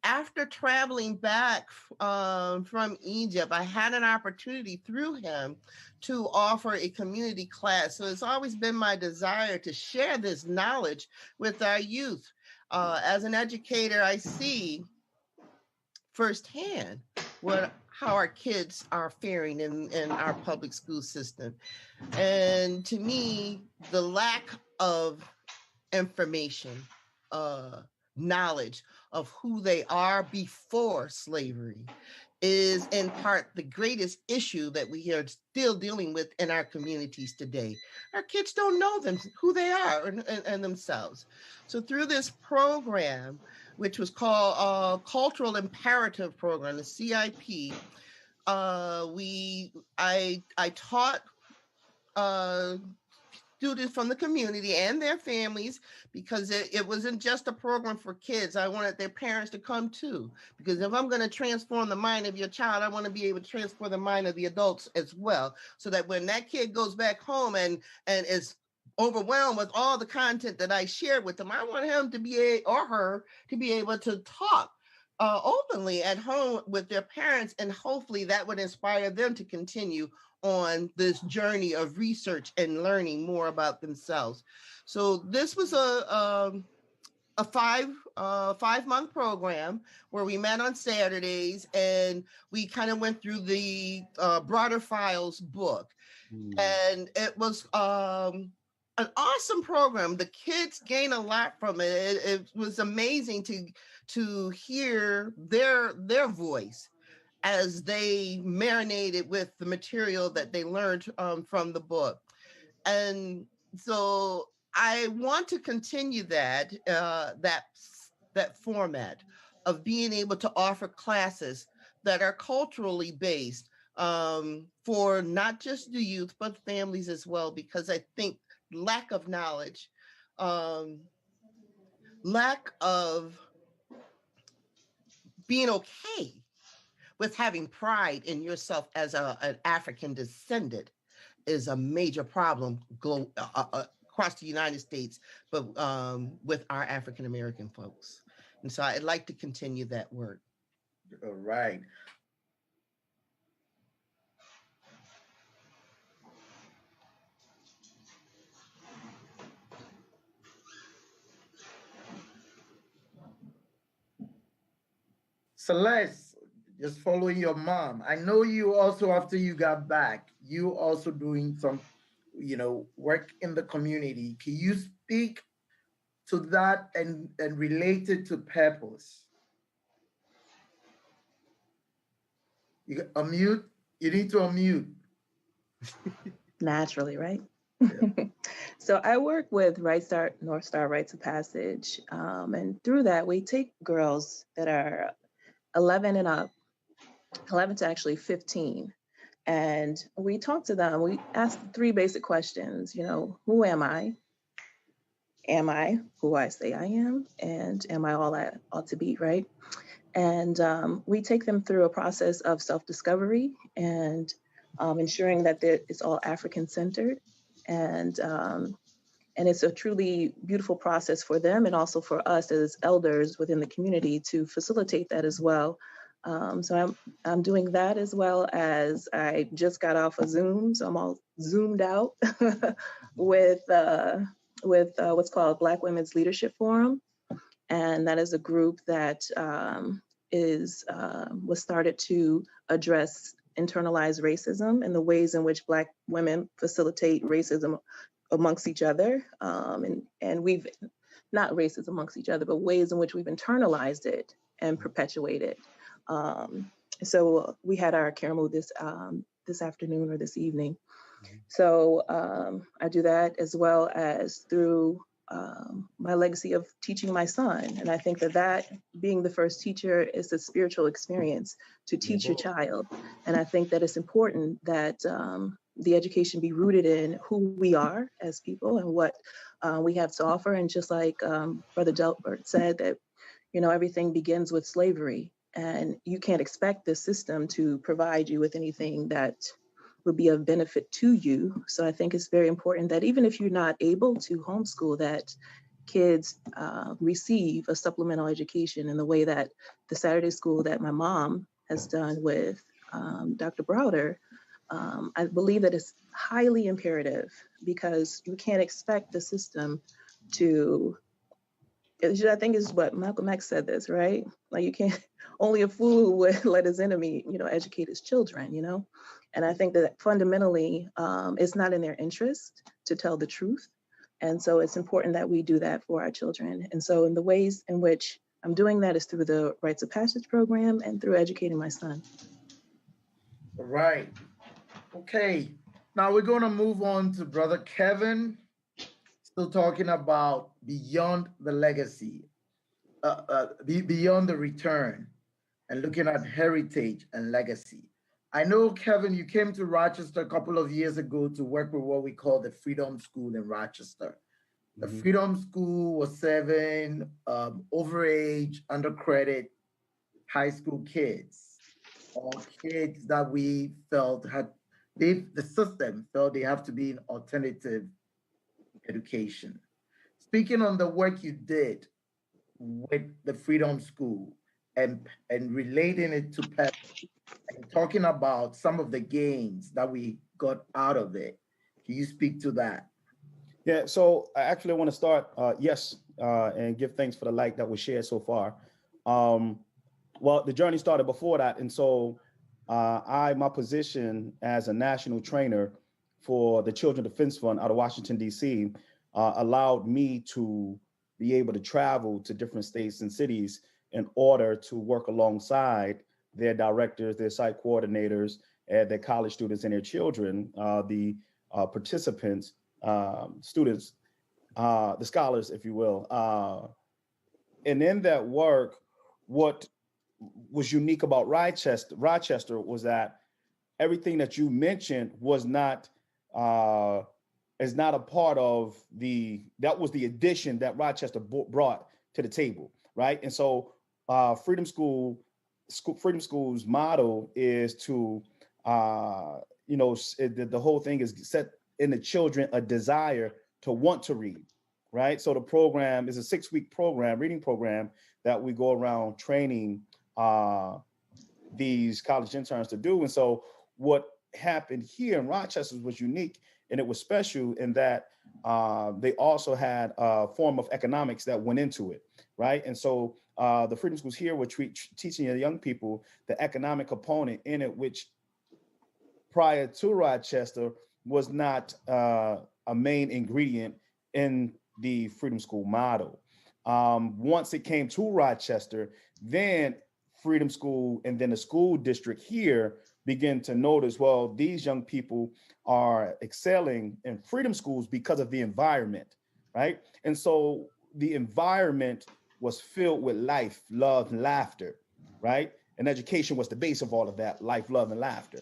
after traveling back from Egypt, I had an opportunity through him to offer a community class. So it's always been my desire to share this knowledge with our youth. As an educator, I see firsthand how our kids are faring in our public school system. And to me, the lack of information, knowledge of who they are before slavery is in part the greatest issue that we are still dealing with in our communities today. Our kids don't know who they are and themselves. So through this program, which was called Cultural Imperative Program, the CIP. I taught students from the community and their families, because it wasn't just a program for kids. I wanted their parents to come too, because if I'm going to transform the mind of your child, I want to be able to transform the mind of the adults as well, so that when that kid goes back home and is overwhelmed with all the content that I shared with them, I want him to be or her to be able to talk openly at home with their parents, and hopefully that would inspire them to continue on this journey of research and learning more about themselves. So this was a 5-month program where we met on Saturdays, and we kind of went through the Broader Files book. And it was an awesome program. The kids gained a lot from it. It was amazing to hear their voice as they marinated with the material that they learned from the book. And so I want to continue that format of being able to offer classes that are culturally based for not just the youth, but families as well, because I think lack of knowledge, lack of being okay with having pride in yourself as an African descendant is a major problem across the United States, but with our African-American folks. And so I'd like to continue that work. All right. Celeste, just following your mom. I know you also, after you got back, you also doing some, work in the community. Can you speak to that and relate it to purpose? You unmute. You need to unmute. Naturally, right? Yeah. So I work with North Star Rites of Passage. And through that, we take girls that are 11 and up, 11 to actually 15. And we talk to them. We ask 3 basic questions. Who am I? Am I who I say I am? And am I all I ought to be, right? And we take them through a process of self-discovery and ensuring that it's all African-centered. And it's a truly beautiful process for them and also for us as elders within the community to facilitate that as well. So I'm doing that, as well as I just got off of Zoom, so I'm all zoomed out with what's called Black Women's Leadership Forum, and that is a group that was started to address internalized racism and the ways in which Black women facilitate racism amongst each other, and we've not racism amongst each other, but ways in which we've internalized it and perpetuated. So we had our Karamu this afternoon or this evening. So I do that, as well as through my legacy of teaching my son. And I think that being the first teacher is a spiritual experience to teach your child. And I think that it's important that the education be rooted in who we are as people and what we have to offer. And just like Brother Delbert said, that everything begins with slavery, and you can't expect the system to provide you with anything that would be of benefit to you. So I think it's very important that even if you're not able to homeschool, that kids receive a supplemental education in the way that the Saturday school that my mom has done with Dr. Browder. I believe that it's highly imperative, because you can't expect the system to, I think is what Malcolm X said this, right? Like, you can't, only a fool would let his enemy, educate his children, And I think that fundamentally, it's not in their interest to tell the truth. And so it's important that we do that for our children. And so in the ways in which I'm doing that is through the Rites of Passage program and through educating my son. All right. Okay. Now we're going to move on to Brother Kevin, still talking about Beyond the Legacy. beyond the return and looking at heritage and legacy. I know, Kevin, you came to Rochester a couple of years ago to work with what we call the Freedom School in Rochester. The Freedom School was serving overage, undercredit high school kids, or kids that we felt the system felt they have to be in alternative education. Speaking on the work you did with the Freedom School and relating it to PEP and talking about some of the gains that we got out of it, can you speak to that? Yeah, so I actually want to start, and give thanks for the like that was shared so far. Well, the journey started before that. And so my position as a national trainer for the Children Defense Fund out of Washington, D.C., allowed me to be able to travel to different states and cities in order to work alongside their directors, their site coordinators, and their college students and their children, the participants, students, the scholars, if you will. And in that work, what was unique about Rochester was that everything that you mentioned was not is not a part of that was the addition that Rochester brought to the table, right? And so Freedom School's motto is to the whole thing is set in the children a desire to want to read, right? So the program is a 6-week program, reading program, that we go around training these college interns to do. And so what happened here in Rochester was unique, and it was special in that they also had a form of economics that went into it, right? And so the Freedom Schools here were teaching the young people the economic component in it, which prior to Rochester was not a main ingredient in the Freedom School model. Once it came to Rochester, then Freedom School and then the school district here begin to notice, well, these young people are excelling in Freedom Schools because of the environment, right? And so the environment was filled with life, love, and laughter, right? And education was the base of all of that, life, love, and laughter.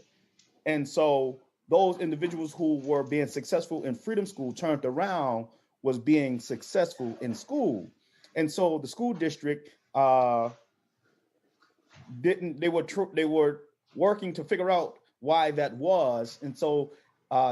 And so those individuals who were being successful in Freedom School turned around was being successful in school. And so the school district they were working to figure out why that was. And so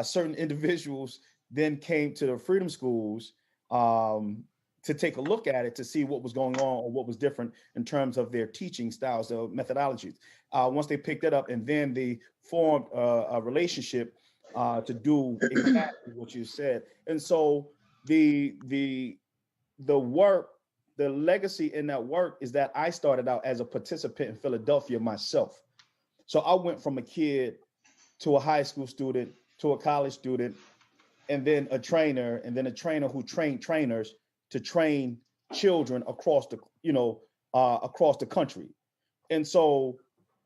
certain individuals then came to the Freedom Schools to take a look at it to see what was going on or what was different in terms of their teaching styles, their methodologies. Once they picked it up, and then they formed a relationship to do exactly what you said. And so the work, the legacy in that work is that I started out as a participant in Philadelphia myself. So I went from a kid to a high school student to a college student, and then a trainer, and then a trainer who trained trainers to train children across the country. And so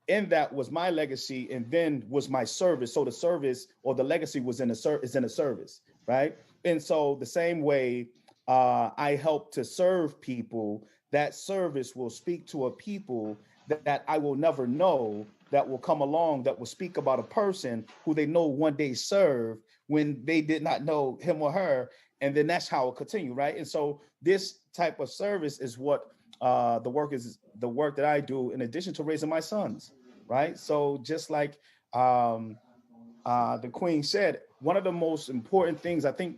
in that was my legacy, and then was my service. So the service or the legacy was in a service, right? And so the same way I help to serve people, that service will speak to a people that I will never know, that will come along, that will speak about a person who they know one day served when they did not know him or her. And then that's how it continue, right? And so this type of service is what the work that I do in addition to raising my sons, right? So just like the Queen said, one of the most important things I think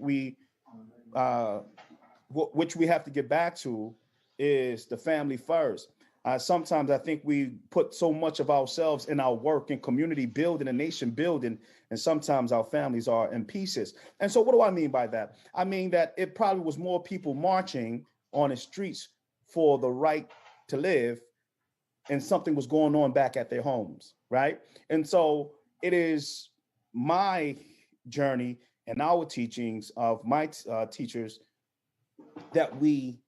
which we have to get back to is the family first. Sometimes I think we put so much of ourselves in our work and community building and nation building, and sometimes our families are in pieces. And so what do I mean by that? I mean that it probably was more people marching on the streets for the right to live, and something was going on back at their homes, right? And so it is my journey and our teachings of my teachers that we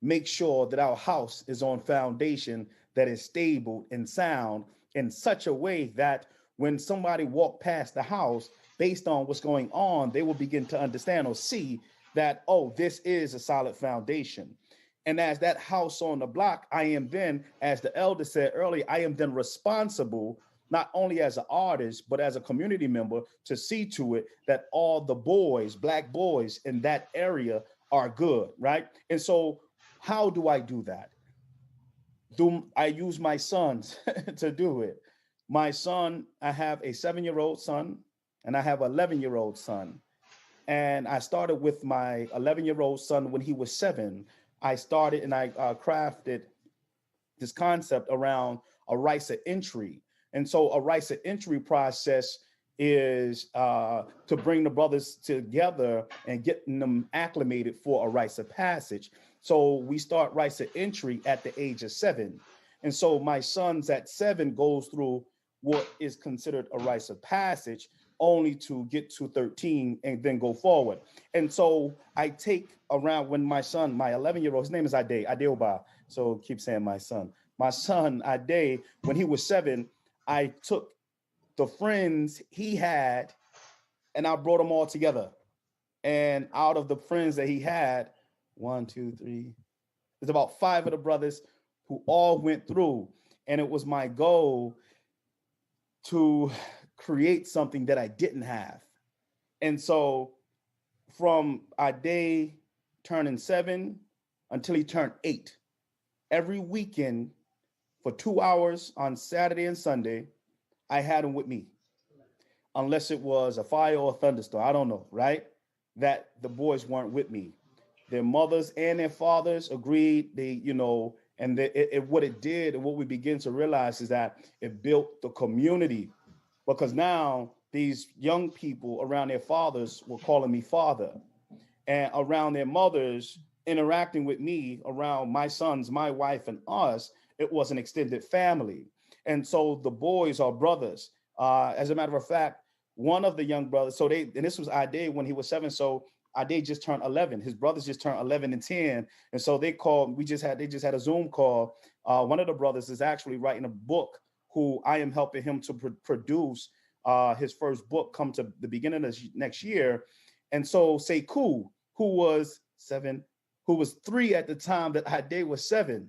make sure that our house is on foundation that is stable and sound in such a way that when somebody walk past the house, based on what's going on, they will begin to understand or see that, oh, this is a solid foundation. And as that house on the block, I am then, as the elder said earlier, I am then responsible, not only as an artist, but as a community member, to see to it that all the boys, Black boys in that area are good, right? And so how do I do that? I use my sons to do it. My son, I have a 7-year-old son and I have an 11-year-old son. And I started with my 11-year-old son when he was 7. I started and I crafted this concept around a rites of entry. And so a rites of entry process is to bring the brothers together and getting them acclimated for a rites of passage. So we start rites of entry at the age of 7. And so my son's at 7 goes through what is considered a rites of passage, only to get to 13 and then go forward. And so I take around when my son, my 11-year-old, his name is Adeoba. So keep saying my son. My son, Ade, when he was 7, I took the friends he had and I brought them all together. And out of the friends that he had, 1, 2, 3, there's about 5 of the brothers who all went through. And it was my goal to create something that I didn't have. And so from Ade turning 7 until he turned 8, every weekend for 2 hours on Saturday and Sunday, I had him with me. Unless it was a fire or a thunderstorm, I don't know, right? That the boys weren't with me. Their mothers and their fathers agreed, and what it did and what we begin to realize is that it built the community, because now these young people around their fathers were calling me father, and around their mothers interacting with me, around my sons, my wife, and us, it was an extended family. And so the boys are brothers. As a matter of fact, one of the young brothers, and this was Ade when he was 7, so Ade just turned 11. His brothers just turned 11 and 10. And so they just had a Zoom call. One of the brothers is actually writing a book, who I am helping him to produce his first book come to the beginning of next year. And so Sekou, who was 7, who was 3 at the time that Ade was 7,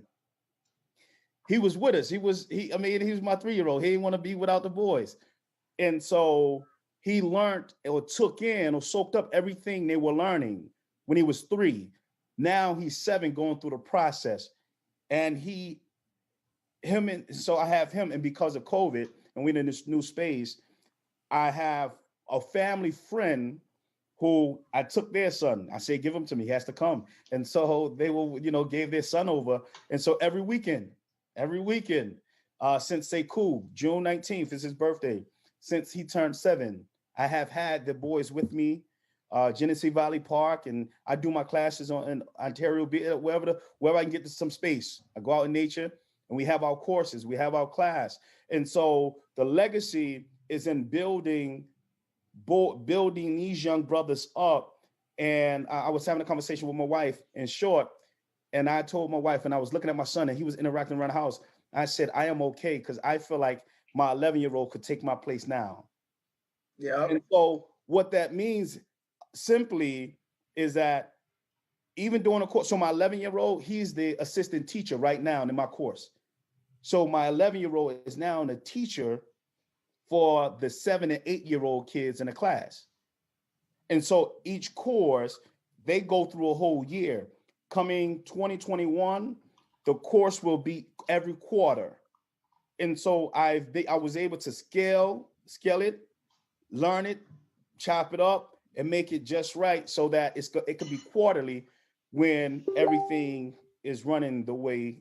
he was with us. He was my 3-year-old. He didn't want to be without the boys. And so he learned or took in or soaked up everything they were learning when he was 3. Now he's 7 going through the process. And so I have him, and because of COVID and we're in this new space, I have a family friend who I took their son. I say, give him to me, he has to come. And so they will, gave their son over. And so every weekend, since Sekou, June 19th is his birthday, since he turned 7, I have had the boys with me, Genesee Valley Park, and I do my classes in Ontario, wherever I can get to some space. I go out in nature, and we have our courses, we have our class. And so the legacy is in building these young brothers up. And I was having a conversation with my wife in short, and I told my wife, and I was looking at my son, and he was interacting around the house. I said, I am okay, because I feel like my 11-year-old could take my place now. Yeah. And so what that means simply is that even during a course, so my 11-year-old, he's the assistant teacher right now in my course. So my 11-year-old is now the teacher for the 7 and 8-year-old kids in the class. And so each course, they go through a whole year. Coming 2021, the course will be every quarter. And so I was able to scale it, learn it, chop it up, and make it just right so that it could be quarterly when everything is running the way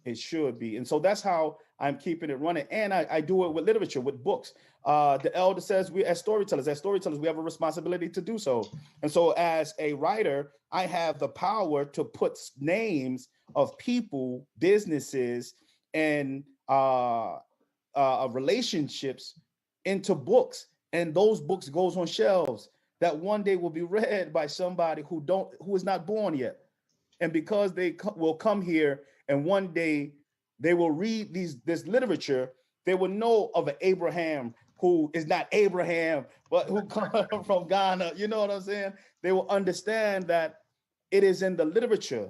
it should be. And so that's how I'm keeping it running. And I do it with literature, with books. The elder says we, as storytellers, we have a responsibility to do so. And so as a writer, I have the power to put names of people, businesses, and relationships into books. And those books goes on shelves that one day will be read by somebody who is not born yet. And because they will come here and one day they will read this literature, they will know of an Abraham who is not Abraham, but who comes from Ghana. You know what I'm saying? They will understand that it is in the literature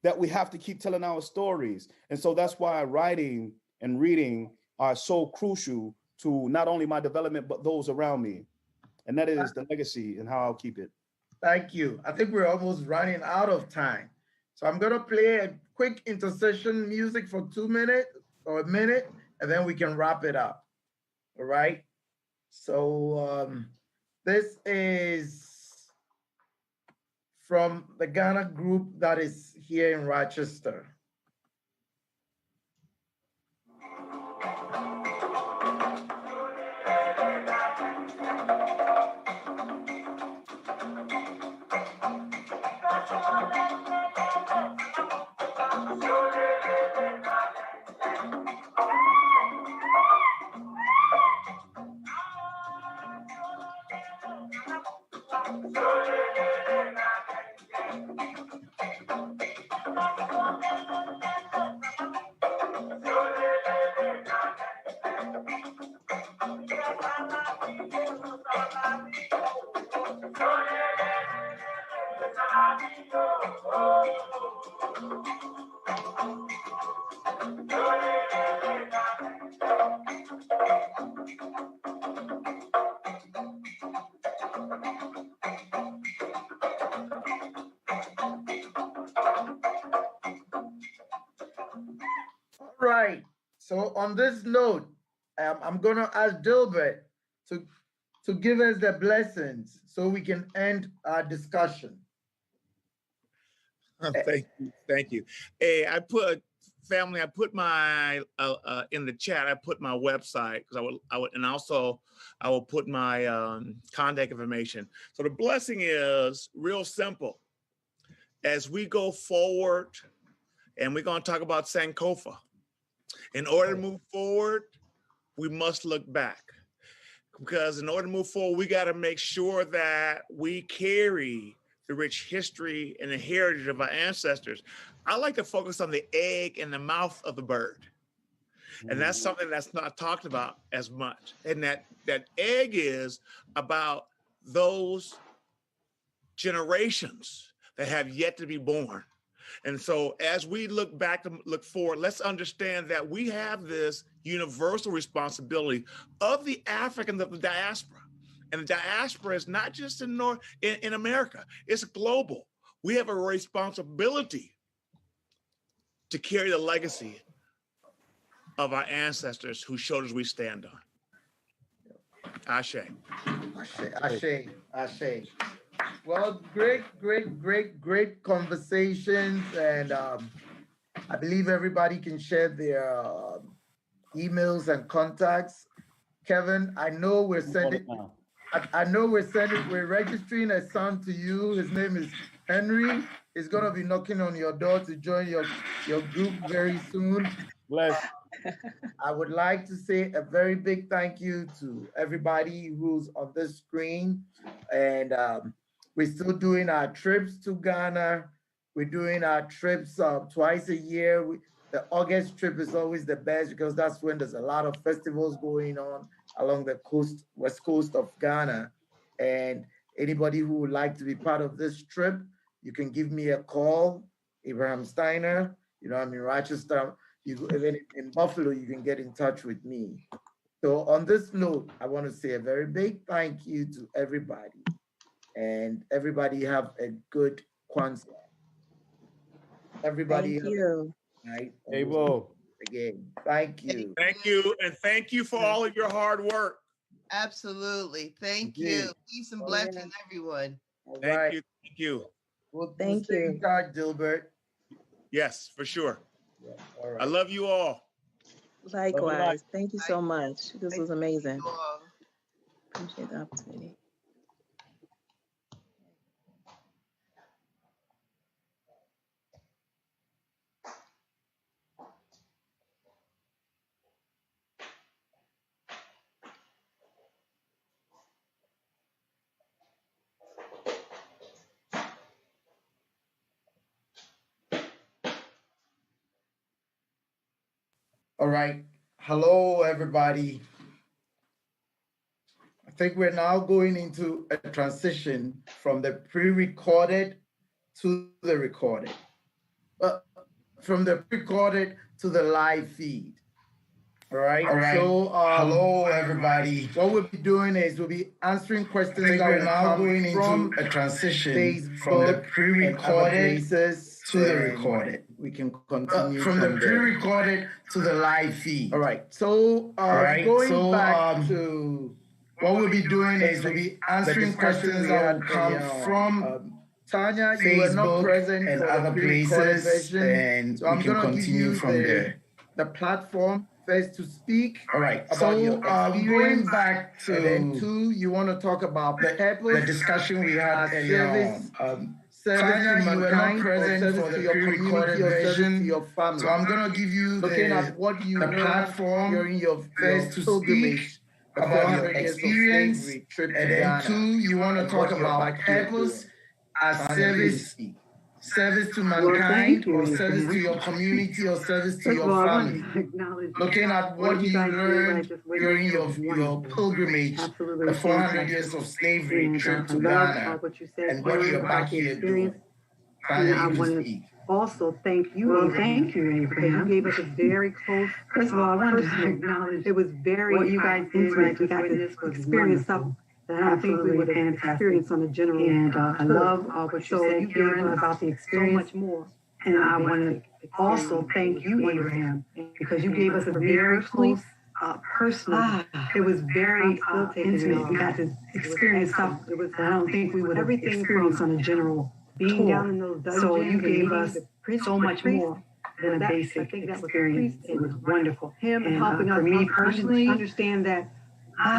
that we have to keep telling our stories. And so that's why writing and reading are so crucial to not only my development, but those around me. And that is the legacy and how I'll keep it. Thank you. I think we're almost running out of time. So I'm gonna play a quick intercession music for 2 minutes or a minute, and then we can wrap it up. All right. So this is from the Ghana group that is here in Rochester. Right. So on this note, I'm going to ask Dilbert to give us the blessings so we can end our discussion. Thank you. Hey, I put my in the chat. I put my website because I will put my contact information. So the blessing is real simple. As we go forward, and we're going to talk about Sankofa. In order to move forward, we must look back. Because in order to move forward, we got to make sure that we carry the rich history and the heritage of our ancestors. I like to focus on the egg in the mouth of the bird. And that's something that's not talked about as much. And that egg is about those generations that have yet to be born. And so as we look back and look forward, let's understand that we have this universal responsibility of the Africans of the diaspora. And the diaspora is not just in America, it's global. We have a responsibility to carry the legacy of our ancestors whose shoulders we stand on. Ashe. Ashe. Well, great conversations. And I believe everybody can share their emails and contacts. Kevin, I know we're registering a son to you. His name is Henry. He's gonna be knocking on your door to join your group very soon. Bless. I would like to say a very big thank you to everybody who's on this screen. And we're still doing our trips to Ghana. We're doing our trips twice a year. The August trip is always the best because that's when there's a lot of festivals going on along the west coast of Ghana. And anybody who would like to be part of this trip, you can give me a call, Abraham Steiner. I'm in Rochester. Even in Buffalo, you can get in touch with me. So on this note, I want to say a very big thank you to everybody. And everybody have a good Kwanzaa. Everybody Thank you. Right? Again, thank you. Thank you. And thank you for all of your hard work. Absolutely. Thank you. Peace and blessings, everyone. Thank you. Thank you. We'll Thank stay you. in touch, Dilbert. Yes, for sure. Yeah, all right. I love you all. Likewise. Thank you so much. This was amazing. Appreciate the opportunity. All right. Hello, everybody. I think we're now going into a transition from the pre-recorded to the recorded. from the recorded to the live feed. All right. So, hello, everybody. What we'll be doing is we'll be answering questions. I think we're now going into a transition from the pre-recorded to the recorded. We can continue from the pre-recorded to the live feed. All right. So, going back to what we'll be doing is we'll be answering questions that will come from Tanya, Facebook, you were not present and for other the pre-recorded places, version, and so I'm we can going to give continue you from there. The platform first to speak. All right. About your going back to and then 2, you want to talk about the discussion we had earlier on. Tanya, you were not present for the pre-recorded version, to your family. So I'm going to give you looking at what you the platform during your first to speak about your experience, and then 2, you want to talk about purpose as service to mankind, or service to your community, or service to your family. Looking at what you learned during your pilgrimage, the 400 years of slavery trip to Ghana, and what you're back here doing. I want to also thank you. Well, thank you, Abraham. You gave us a very close. First of all, I wanted to acknowledge it was very what you guys did. We got to experience stuff that I don't think we would have experienced on a general. And I love what you said, Karen, about the experience. So much more. And I want to also thank you, Abraham, because you gave us a very close, personal. It was very intimate. We got to experience stuff that I don't think we would have experienced on a general being down in those dungeons. So you gave us so much more than a basic experience. It was wonderful. Him and helping us for me personally, understand that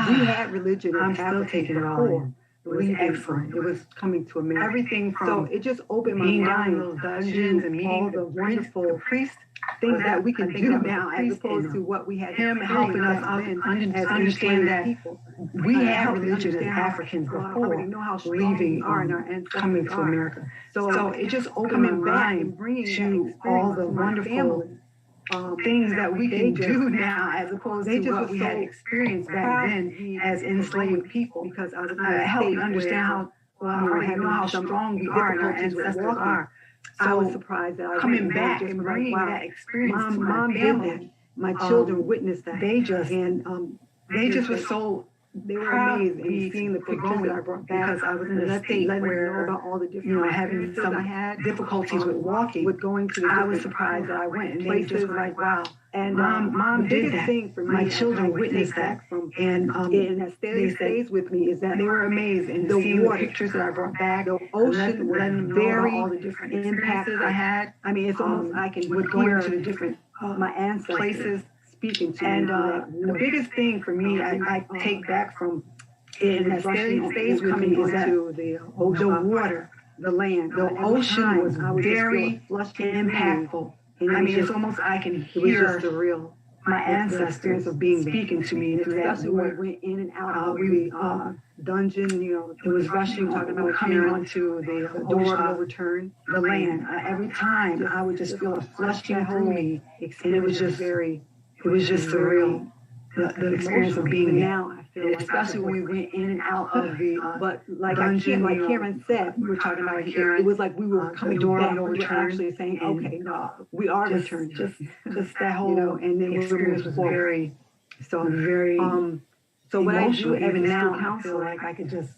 we had religion in I'm still taking it all in. It was excellent. It was coming to America. Everything from so it just opened my being mind down in those dungeons and meeting all the wonderful priests, things that we can do now, as opposed to what we had. Him helping us understand that we had religion as Africans before leaving, coming to America. So it just opened my mind to all the wonderful things that we can do now, as opposed to what we had experienced back then as enslaved people. Because I was helped me understand how strong we are and our ancestors are. So I was surprised that I coming back and bringing that experience to my family. My children witnessed that. They just were so. They were amazed and seeing the pictures that I brought back, because I was in a state where, about all the different having some difficulties with walking, with going to the I was surprised that I went, and they just were like, wow. And mom did that. Thing for me, my children witnessed that, and that stays with me is that they were amazed and seeing the pictures that I brought back. The ocean was very all the different experiences I had. I mean, it's almost I can with going to the different my ancestors places. Speaking to and the biggest thing for me, I take back from it, and that stays with me, is that the water, the land, the ocean was very impactful. I mean, it's almost I can hear my ancestors of being speaking to me through that word. We went in and out of the dungeon, it was rushing, talking about coming onto the door of return, the land. Every time I would just feel it flushing through me, and it was just surreal. The experience of being now, I feel like especially when we went in and out of the but like dungeon, like Karen said, we were talking about Karen. It was like we were coming door back. We were actually saying, okay, no, we are returning. Just that whole and then experience was very. So what I do even now, I feel like I could just,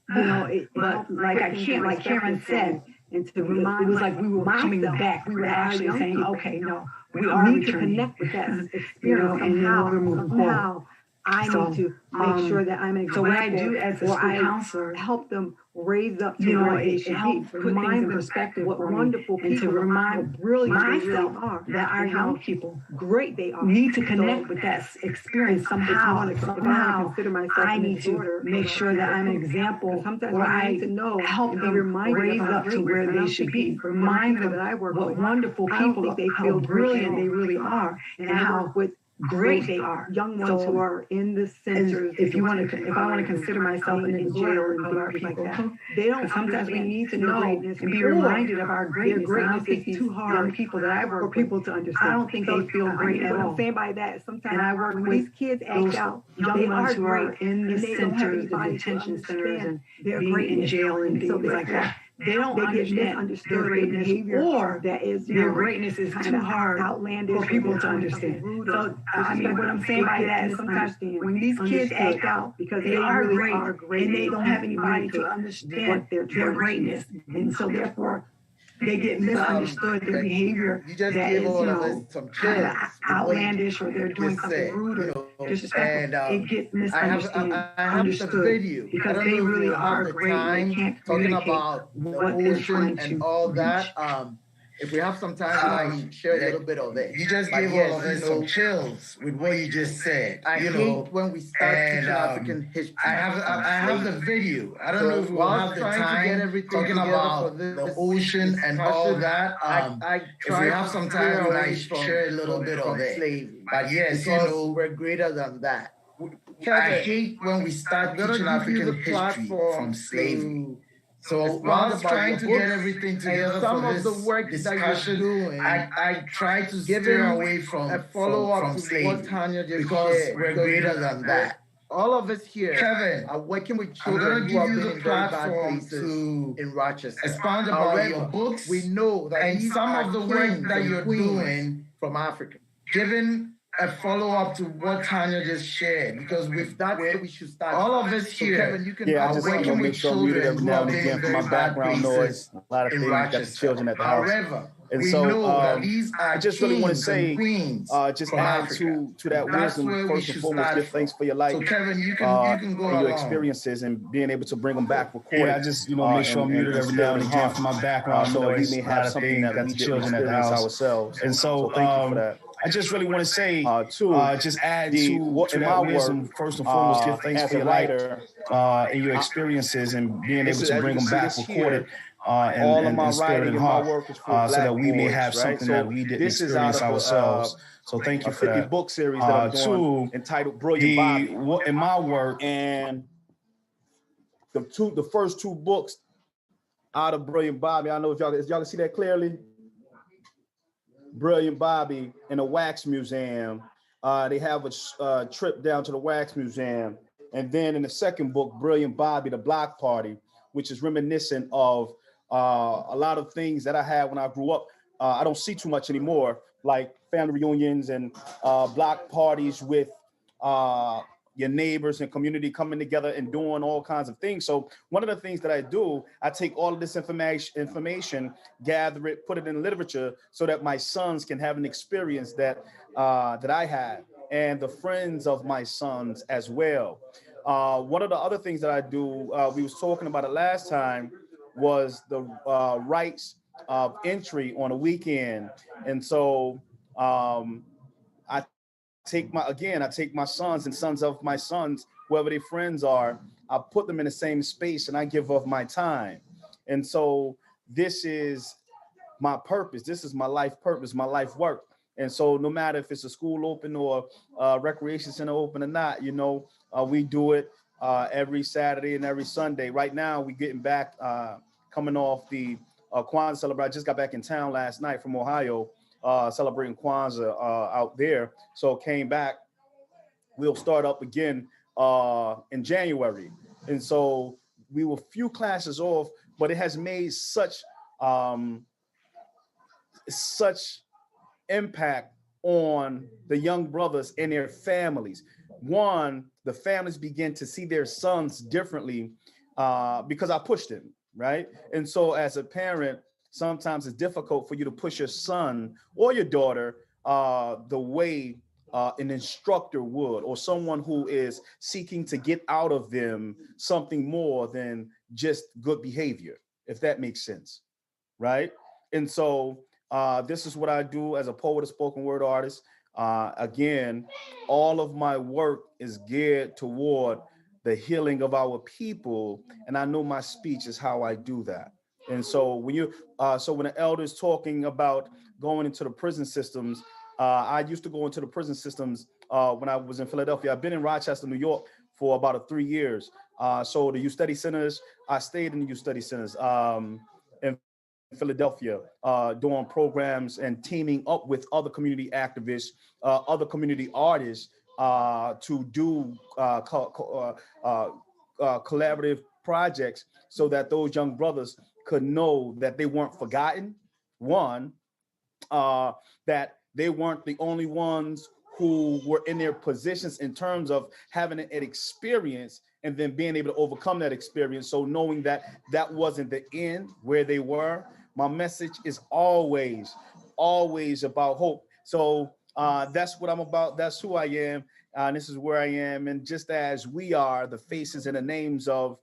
but like I can't, like Karen said, and to remind it was like we were coming back. We were actually saying, okay, no. We are need to connect with that experience and somehow. I need to make sure that I'm an example. So what I do as a school counselor, help them raise up to where they should be. Put things in perspective what wonderful people, and to remind brilliant myself they are, that our young people great they are. Need to connect with that experience somehow. Somehow I need to make sure that I'm an example where I need to know help them raise up to where they should be. Remind them what wonderful people, how brilliant they really are, and how great they are. Young ones who are in the centers. If I want to consider myself in the jail and things like that, they don't. Sometimes we need to know and be reminded of our greatness. I don't think these young people that I work for people to understand. I don't think they feel great at all. I'm saying by that, sometimes and I work when with these kids act out, young ones who are great, in the centers, the detention centers, and being in jail and things like that. they don't understand their greatness, or that is their greatness is too hard outlandish for people to understand. So I mean, what I'm saying by that is sometimes when these kids act out because they are great and they don't have anybody to understand their greatness, and so therefore they get misunderstood, their behavior you just that gave is, all of us some kind of chills, outlandish, or they're doing something rude or disrespectful. It gets misunderstood, I have the video because they really are great. They can't talking communicate about the what they're ocean trying and to all reach. that. If we have some time, I can share a little bit of it. You just gave all of us some chills with what you just said. I hate when we start teaching African history. I have the video. I don't know if we'll have the time talking about the ocean and all that. If we have some time, we might share a little bit of it. But yes, we're greater than that. I hate when we start teaching African history from slavery. So whilst trying to get everything together for this discussion, I try to steer away from slavery because we're greater than that. All of us here are working with children who have been in very bad places in Rochester. Expound about your books. We know that and some of the work that you're doing from Africa. Given a follow-up to what Tanya just shared, because we should start. All of us here, Kevin, you can I just working with children who have been in very bad places a lot of things, got the children at the house. However, and we know that these are I just really want to say, just add to that wisdom, first and foremost, give thanks for your life. So Kevin, you can go and your experiences and being able to bring them back recorded. Yeah, I just make sure I'm muted every now and again for my background noise. We may have something that we children at the house ourselves, and so thank you for that. I just really want to say, just add to that wisdom, first and foremost, give thanks for your life and your experiences and being able to bring them back recorded all of my writing and my work is for so that we may have something that we didn't experience ourselves. So thank you for that. Book series that I'm doing entitled Brilliant Bobby. In my work, and the first two books out of Brilliant Bobby, I know if y'all can see that clearly. Brilliant Bobby in a wax museum. They have a trip down to the wax museum. And then in the second book, Brilliant Bobby, the Block Party, which is reminiscent of a lot of things that I had when I grew up. I don't see too much anymore, like family reunions and block parties with your neighbors and community coming together and doing all kinds of things. So one of the things that I do, I take all of this information, gather it, put it in literature so that my sons can have an experience that I had, and the friends of my sons as well. One of the other things that I do, we was talking about it last time, was the rights of entry on a weekend. And so I take my sons and sons of my sons, whoever their friends are, I put them in the same space and I give of my time. And so this is my purpose. This is my life purpose, my life work. And so no matter if it's a school open or a recreation center open or not, we do it every Saturday and every Sunday. Right now, we're getting back, coming off the Kwanzaa celebration. I just got back in town last night from Ohio, celebrating Kwanzaa out there. So came back. We'll start up again in January. And so we were few classes off, but it has made such impact on the young brothers and their families. One, the families begin to see their sons differently because I pushed them, right? And so as a parent, sometimes it's difficult for you to push your son or your daughter the way an instructor would, or someone who is seeking to get out of them something more than just good behavior, if that makes sense, right? And so this is what I do as a poet, a spoken word artist. Again, all of my work is geared toward the healing of our people, and I know my speech is how I do that. And so when the elder's talking about going into the prison systems, I used to go into the prison systems when I was in Philadelphia. I've been in Rochester, New York for about 3 years. So the youth study centers, I stayed in the youth study centers in Philadelphia, doing programs and teaming up with other community activists, other community artists to do collaborative projects so that those young brothers could know that they weren't forgotten. One, that they weren't the only ones who were in their positions in terms of having an experience and then being able to overcome that experience. So knowing that that wasn't the end where they were, my message is always about hope. So that's what I'm about. That's who I am. And this is where I am. And just as we are the faces and the names of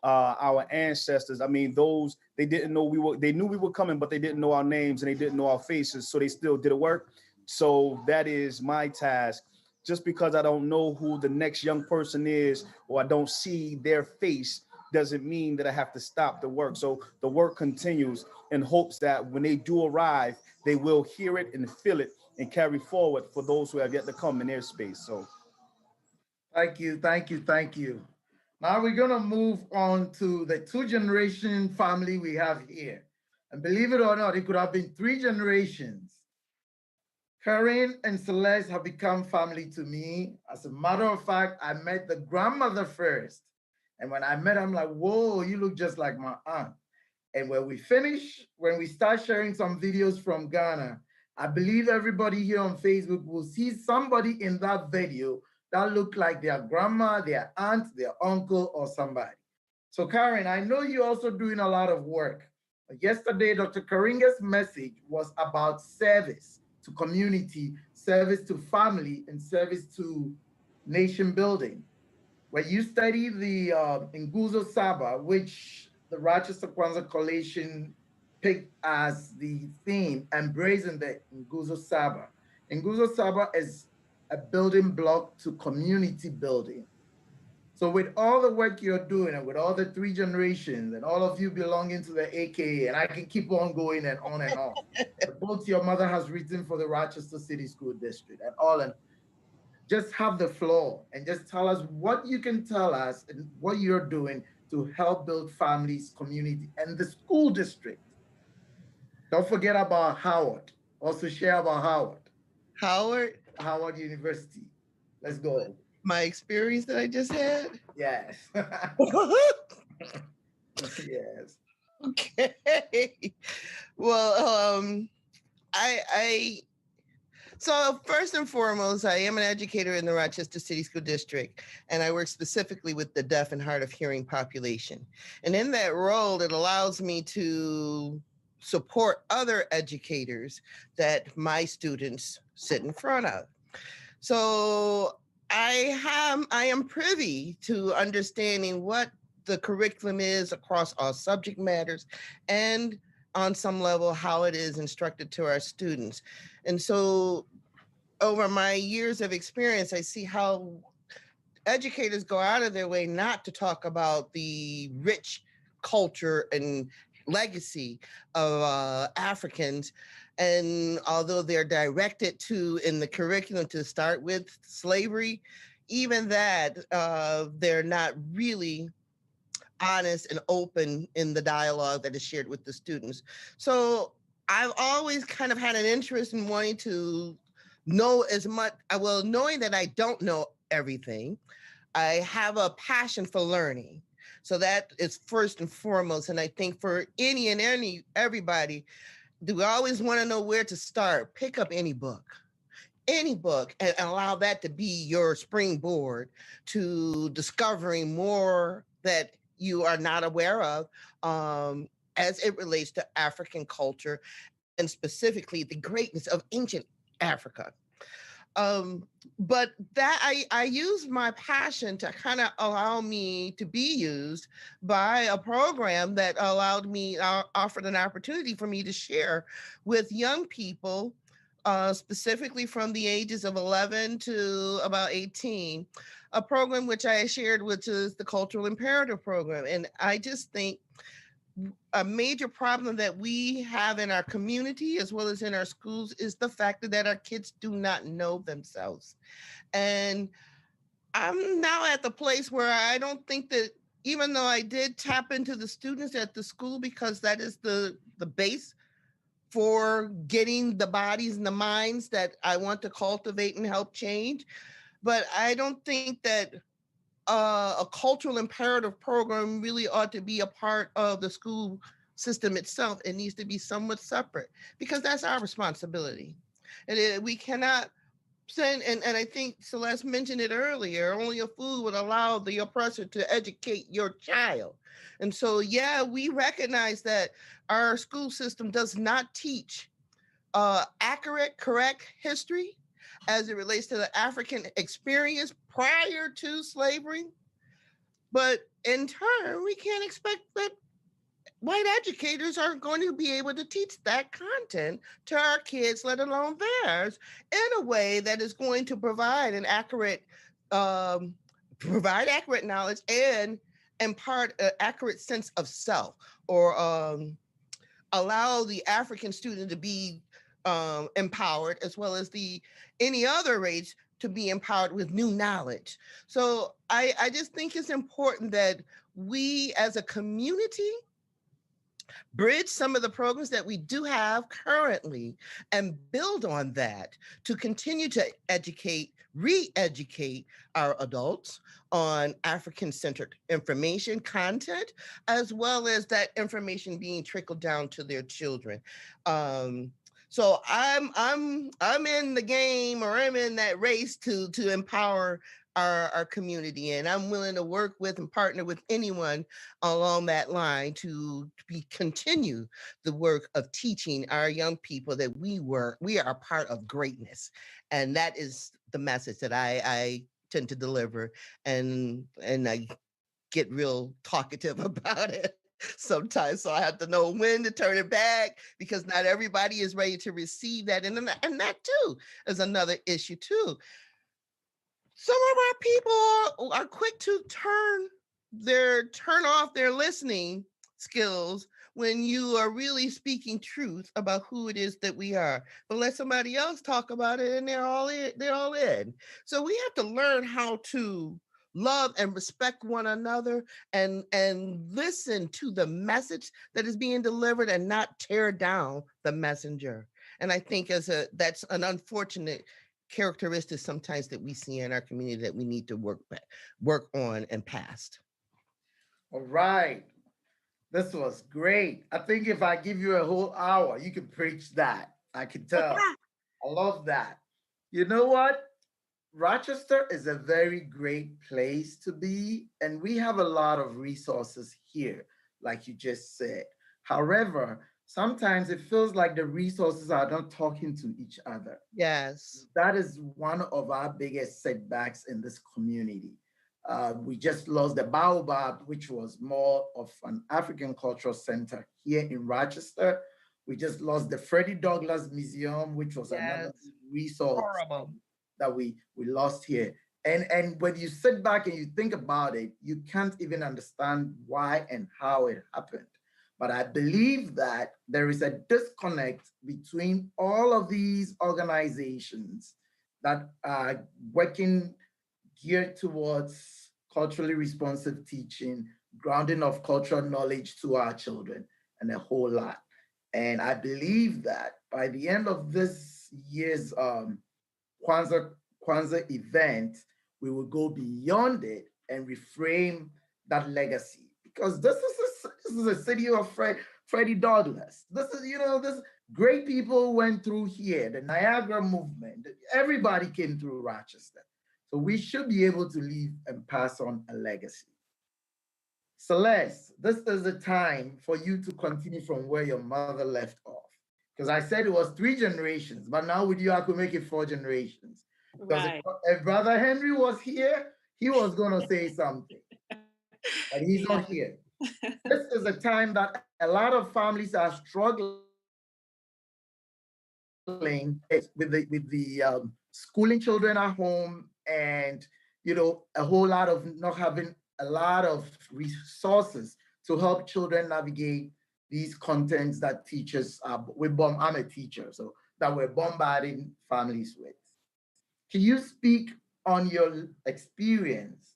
our ancestors, I mean, those, they didn't know they knew we were coming, but they didn't know our names and they didn't know our faces. So they still did the work. So that is my task. Just because I don't know who the next young person is, or I don't see their face, doesn't mean that I have to stop the work. So the work continues in hopes that when they do arrive, they will hear it and feel it and carry forward for those who have yet to come in their space. So thank you, thank you, thank you. Now we're gonna move on to the 2-generation family we have here. And believe it or not, it could have been 3 generations. Karen and Celeste have become family to me. As a matter of fact, I met the grandmother first. And when I met her, I'm like, whoa, you look just like my aunt. And when we start sharing some videos from Ghana, I believe everybody here on Facebook will see somebody in that video that look like their grandma, their aunt, their uncle, or somebody. So Karen, I know you're also doing a lot of work. Yesterday, Dr. Karenga's message was about service to community, service to family, and service to nation building. Where you study the Nguzo Saba, which the Rochester Kwanzaa Coalition picked as the theme, embracing the Nguzo Saba. Nguzo Saba is a building block to community building. So with all the work you're doing and with all the 3 generations and all of you belonging to the AKA, and I can keep on going and on and on. Both your mother has written for the Rochester City School District and all, and just have the floor and just tell us what you can tell us and what you're doing to help build families, community, and the school district. Don't forget about Howard. Also share about Howard. Howard University. Let's go. My experience that I just had? Yes. Yes. Okay. Well, so first and foremost, I am an educator in the Rochester City School District, and I work specifically with the deaf and hard of hearing population. And in that role, it allows me to support other educators that my students sit in front of. So I am privy to understanding what the curriculum is across all subject matters and on some level how it is instructed to our students. And so over my years of experience, I see how educators go out of their way not to talk about the rich culture and legacy of Africans. And although they're directed to in the curriculum to start with slavery, even that they're not really honest and open in the dialogue that is shared with the students. So I've always kind of had an interest in wanting to know as much, well, knowing that I don't know everything, I have a passion for learning. So that is first and foremost. And I think for everybody, do we always want to know where to start? Pick up any book, and allow that to be your springboard to discovering more that you are not aware of as it relates to African culture and specifically the greatness of ancient Africa. But that I use my passion to kind of allow me to be used by a program that offered an opportunity for me to share with young people, specifically from the ages of 11 to about 18, a program which I shared, which is the Cultural Imperative Program. And I just think a major problem that we have in our community as well as in our schools is the fact that our kids do not know themselves. And I'm now at the place where I don't think that, even though I did tap into the students at the school because that is the base for getting the bodies and the minds that I want to cultivate and help change, but I don't think that a cultural imperative program really ought to be a part of the school system itself. It needs to be somewhat separate because that's our responsibility. And we cannot send, and I think Celeste mentioned it earlier, only a fool would allow the oppressor to educate your child. And so, yeah, we recognize that our school system does not teach accurate, correct history as it relates to the African experience prior to slavery. But in turn, we can't expect that white educators aren't going to be able to teach that content to our kids, let alone theirs, in a way that is going to provide an accurate, accurate knowledge and impart an accurate sense of self, or allow the African student to be empowered, as well as any other race to be empowered with new knowledge. So I just think it's important that we as a community bridge some of the programs that we do have currently and build on that to continue to re-educate our adults on African-centered information content, as well as that information being trickled down to their children. So I'm in the game, or I'm in that race to empower our community, and I'm willing to work with and partner with anyone along that line to continue the work of teaching our young people that we are a part of greatness. And that is the message that I tend to deliver, and I get real talkative about it sometimes. So I have to know when to turn it back, because not everybody is ready to receive that. And that too is another issue too. Some of our people are quick to turn off their listening skills when you are really speaking truth about who it is that we are. But let somebody else talk about it and they're all in. So we have to learn how to love and respect one another, and listen to the message that is being delivered and not tear down the messenger. And I think that's an unfortunate characteristics sometimes that we see in our community that we need to work on and past. All right. This was great. I think if I give you a whole hour, you could preach that. I can tell. I love that. You know what? Rochester is a very great place to be, and we have a lot of resources here, like you just said. However, sometimes it feels like the resources are not talking to each other. Yes. That is one of our biggest setbacks in this community. We just lost the Baobab, which was more of an African cultural center here in Rochester. We just lost the Freddie Douglass Museum, which was another resource that we lost here. And when you sit back and you think about it, you can't even understand why and how it happened. But I believe that there is a disconnect between all of these organizations that are working geared towards culturally responsive teaching, grounding of cultural knowledge to our children, and a whole lot. And I believe that by the end of this year's Kwanzaa event, we will go beyond it and reframe that legacy. Because this is a city of Freddie Douglass. This great people went through here, the Niagara movement. Everybody came through Rochester. So we should be able to leave and pass on a legacy. Celeste, this is the time for you to continue from where your mother left off. Because I said it was 3 generations, but now with you, I could make it 4 generations. Because if Brother Henry was here, he was going to say something. But he's not here. This is a time that a lot of families are struggling with the schooling children at home, and a whole lot of not having a lot of resources to help children navigate these contents that teachers I'm a teacher, so that we're bombarding families with. Can you speak on your experience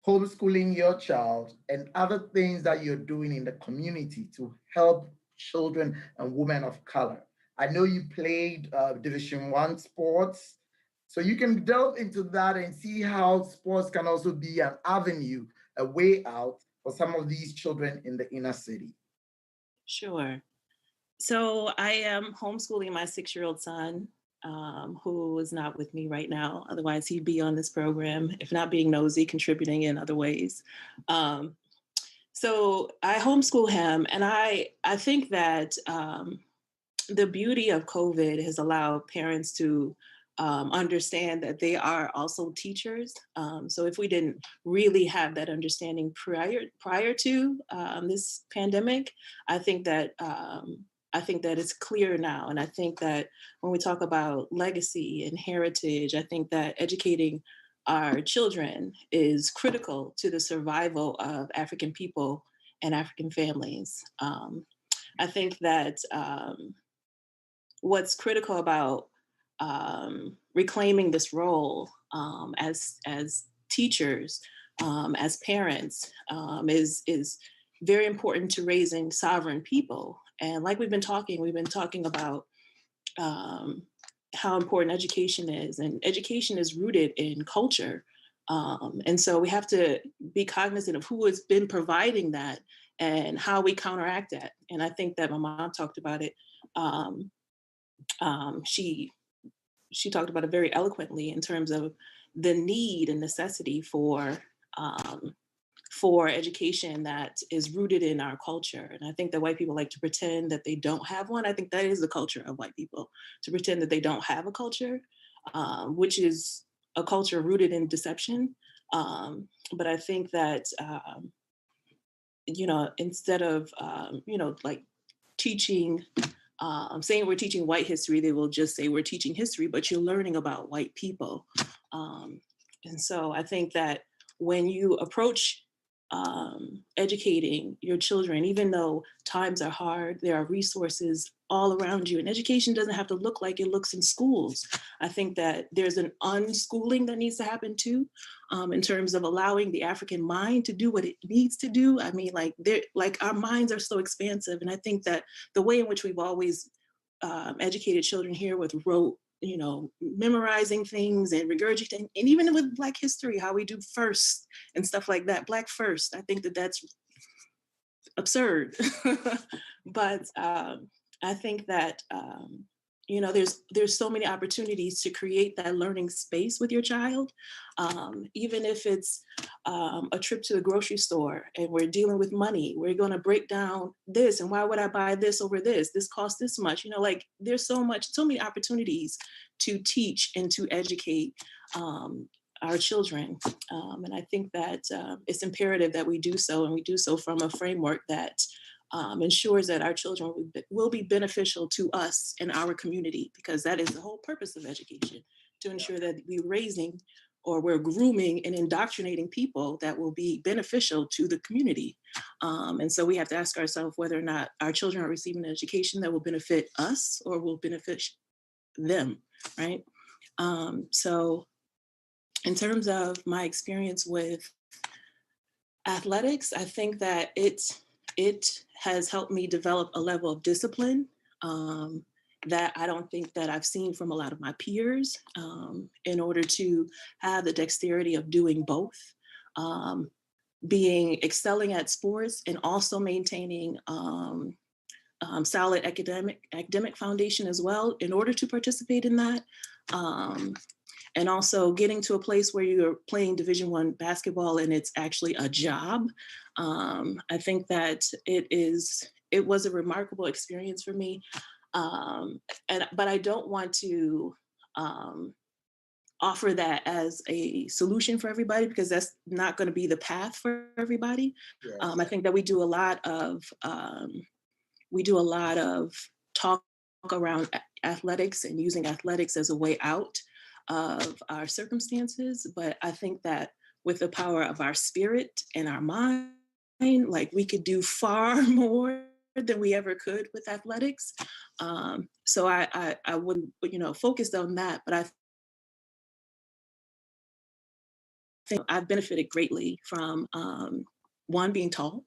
homeschooling your child and other things that you're doing in the community to help children and women of color? I know you played Division I sports, So you can delve into that and see how sports can also be an avenue, a way out for some of these children in the inner city. Sure. So I am homeschooling my 6-year-old son, who is not with me right now. Otherwise, he'd be on this program, if not being nosy, contributing in other ways. So I homeschool him, and I think that the beauty of COVID has allowed parents to understand that they are also teachers. So if we didn't really have that understanding prior to this pandemic, I think that it's clear now. And I think that when we talk about legacy and heritage, I think that educating our children is critical to the survival of African people and African families. I think that what's critical about reclaiming this role as teachers, as parents, is very important to raising sovereign people. And like we've been talking about how important education is, and education is rooted in culture. And so we have to be cognizant of who has been providing that and how we counteract that. And I think that my mom talked about it. She talked about it very eloquently in terms of the need and necessity for education that is rooted in our culture. And I think that white people like to pretend that they don't have one. I think that is the culture of white people, to pretend that they don't have a culture, which is a culture rooted in deception. But I think that, instead of, like teaching, saying we're teaching white history, they will just say we're teaching history, but you're learning about white people. And so I think that when you approach educating your children, even though times are hard, there are resources all around you, and education doesn't have to look like it looks in schools. I think that there's an unschooling that needs to happen too, in terms of allowing the African mind to do what it needs to do. I mean, like our minds are so expansive, and I think that the way in which we've always educated children here with rote, memorizing things and regurgitating, and even with Black history, how we do first and stuff like that, Black first, I think that that's absurd. But I think that, there's so many opportunities to create that learning space with your child, even if it's a trip to the grocery store and we're dealing with money, we're going to break down this, and why would I buy this over this? This costs this much. There's so many opportunities to teach and to educate our children. And I think that it's imperative that we do so, and we do so from a framework that ensures that our children will be beneficial to us and our community, because that is the whole purpose of education, to ensure that we're grooming and indoctrinating people that will be beneficial to the community. And so we have to ask ourselves whether or not our children are receiving an education that will benefit us or will benefit them, right? So in terms of my experience with athletics, I think that it has helped me develop a level of discipline that I don't think that I've seen from a lot of my peers, in order to have the dexterity of doing both, excelling at sports and also maintaining solid academic foundation as well in order to participate in that. And also getting to a place where you're playing Division I basketball and it's actually a job. I think that it was a remarkable experience for me. But I don't want to offer that as a solution for everybody, because that's not going to be the path for everybody. Yes. I think that we do a lot of talk around athletics and using athletics as a way out of our circumstances. But I think that with the power of our spirit and our mind, like we could do far more than we ever could with athletics. So I wouldn't, focus on that, but I think I've benefited greatly from one, being tall,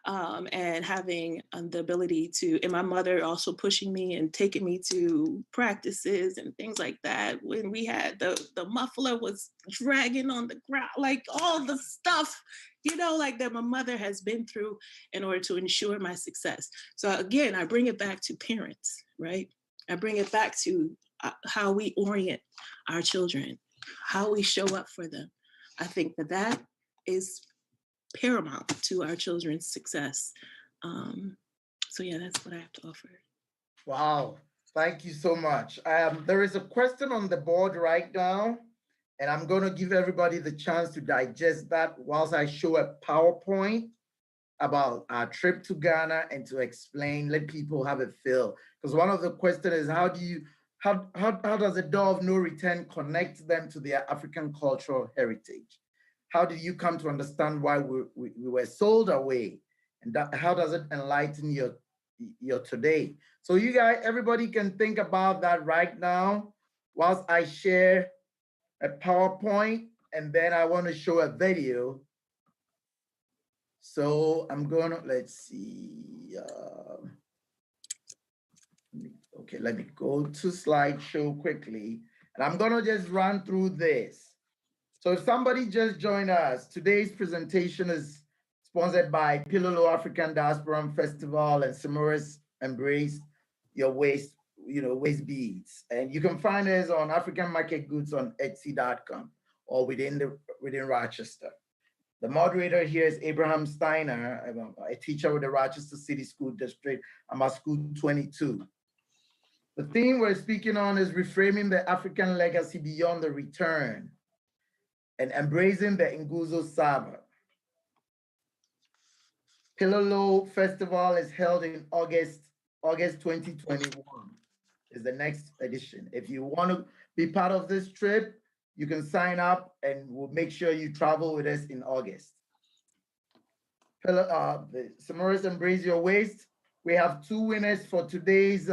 and having the ability to, and my mother also pushing me and taking me to practices and things like that. When we had the muffler was dragging on the ground, like all the stuff, you know, like that my mother has been through in order to ensure my success. So again, I bring it back to parents, right? I bring it back to how we orient our children, how we show up for them. I think that is paramount to our children's success. So yeah, that's what I have to offer. Wow, thank you so much. There is a question on the board right now, and I'm going to give everybody the chance to digest that whilst I show a PowerPoint about our trip to Ghana and to explain, let people have a feel. Because one of the questions is, how does a door of no return connect them to their African cultural heritage? How did you come to understand why we were sold away? And how does it enlighten your today? So you guys, everybody can think about that right now whilst I share a PowerPoint, and then I want to show a video. So I'm gonna, let's see. Okay, let me go to slideshow quickly. And I'm gonna just run through this. So if somebody just joined us, today's presentation is sponsored by Pilolo African Diaspora Festival and Simoris Embrace Your Waist, waist beads. And you can find us on African Market Goods on Etsy.com or within Rochester. The moderator here is Abraham Steiner, a teacher with the Rochester City School District. I'm at School 22. The theme we're speaking on is reframing the African legacy beyond the return and embracing the Nguzo Saba. Pilolo Festival is held in August 2021 is the next edition. If you want to be part of this trip, you can sign up and we'll make sure you travel with us in August. The Simoris Embrace Your Waist. We have 2 winners for today's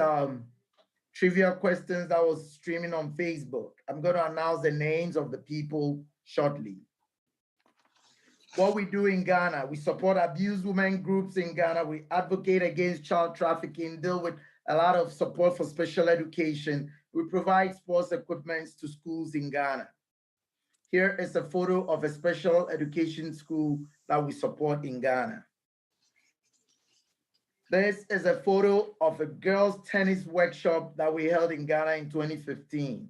trivia questions that was streaming on Facebook. I'm going to announce the names of the people shortly. What we do in Ghana, we support abused women groups in Ghana. We advocate against child trafficking, deal with a lot of support for special education. We provide sports equipment to schools in Ghana. Here is a photo of a special education school that we support in Ghana. This is a photo of a girls' tennis workshop that we held in Ghana in 2015.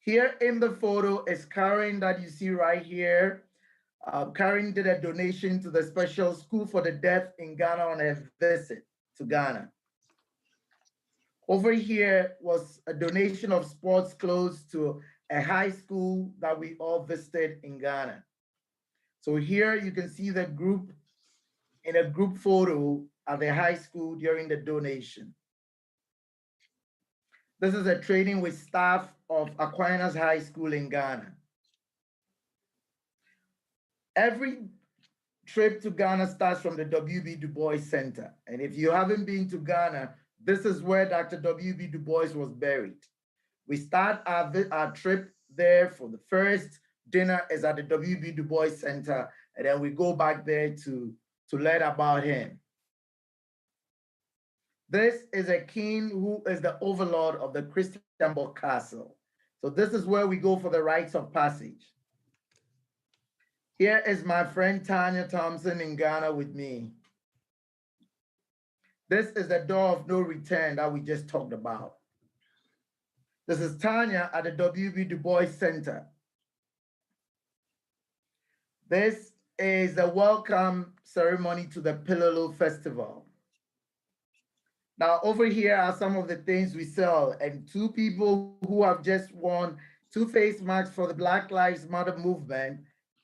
Here in the photo is Karen that you see right here. Karen did a donation to the Special School for the Deaf in Ghana on a visit to Ghana. Over here was a donation of sports clothes to a high school that we all visited in Ghana. So here you can see the group in a group photo at the high school during the donation. This is a training with staff of Aquinas High School in Ghana. Every trip to Ghana starts from the W.B. Du Bois Center. And if you haven't been to Ghana, this is where Dr. W.B. Du Bois was buried. We start our trip there for the first dinner is at the W.B. Du Bois Center, and then we go back there to learn about him. This is a king who is the overlord of the Christiansborg Castle. So this is where we go for the rites of passage. Here is my friend Tanya Thompson in Ghana with me. This is the door of no return that we just talked about. This is Tanya at the W.B. Du Bois Center. This is the welcome ceremony to the Pilolo Festival. Now, over here are some of the things we sell, and 2 people who have just won 2 face masks for the Black Lives Matter movement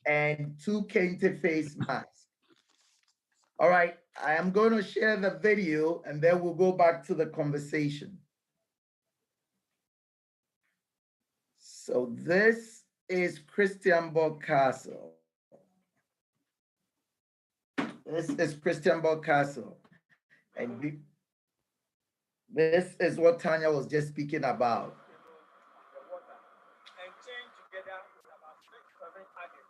and 2 Kente face masks. All right, I am going to share the video and then we'll go back to the conversation. So this is Christiansborg Castle. This is Christiansborg Castle. And this is what Tanya was just speaking about. And chained together with about 6 or 7 others.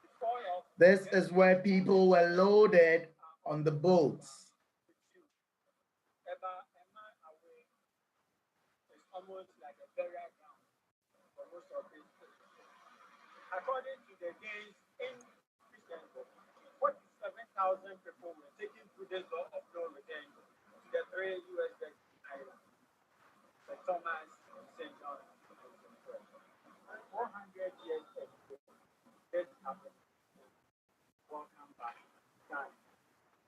The spoil This is where people were loaded on the boats. Almost like a burial ground for most of these places. According to the days in Christendom, 47,000 people were taken through this law of no return to the 3 U.S. Virgin Islands, the Thomas, St. John, and St. Croix. And 400 years ago, this happened. Welcome back. Time.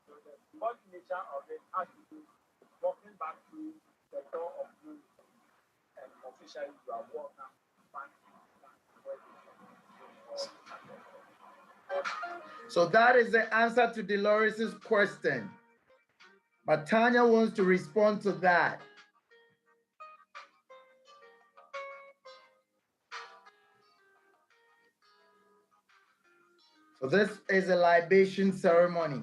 So the first nature of it has to do walking back to the door of no return. And officially, you are welcome back. So that is the answer to Dolores' question. But Tanya wants to respond to that. So this is a libation ceremony.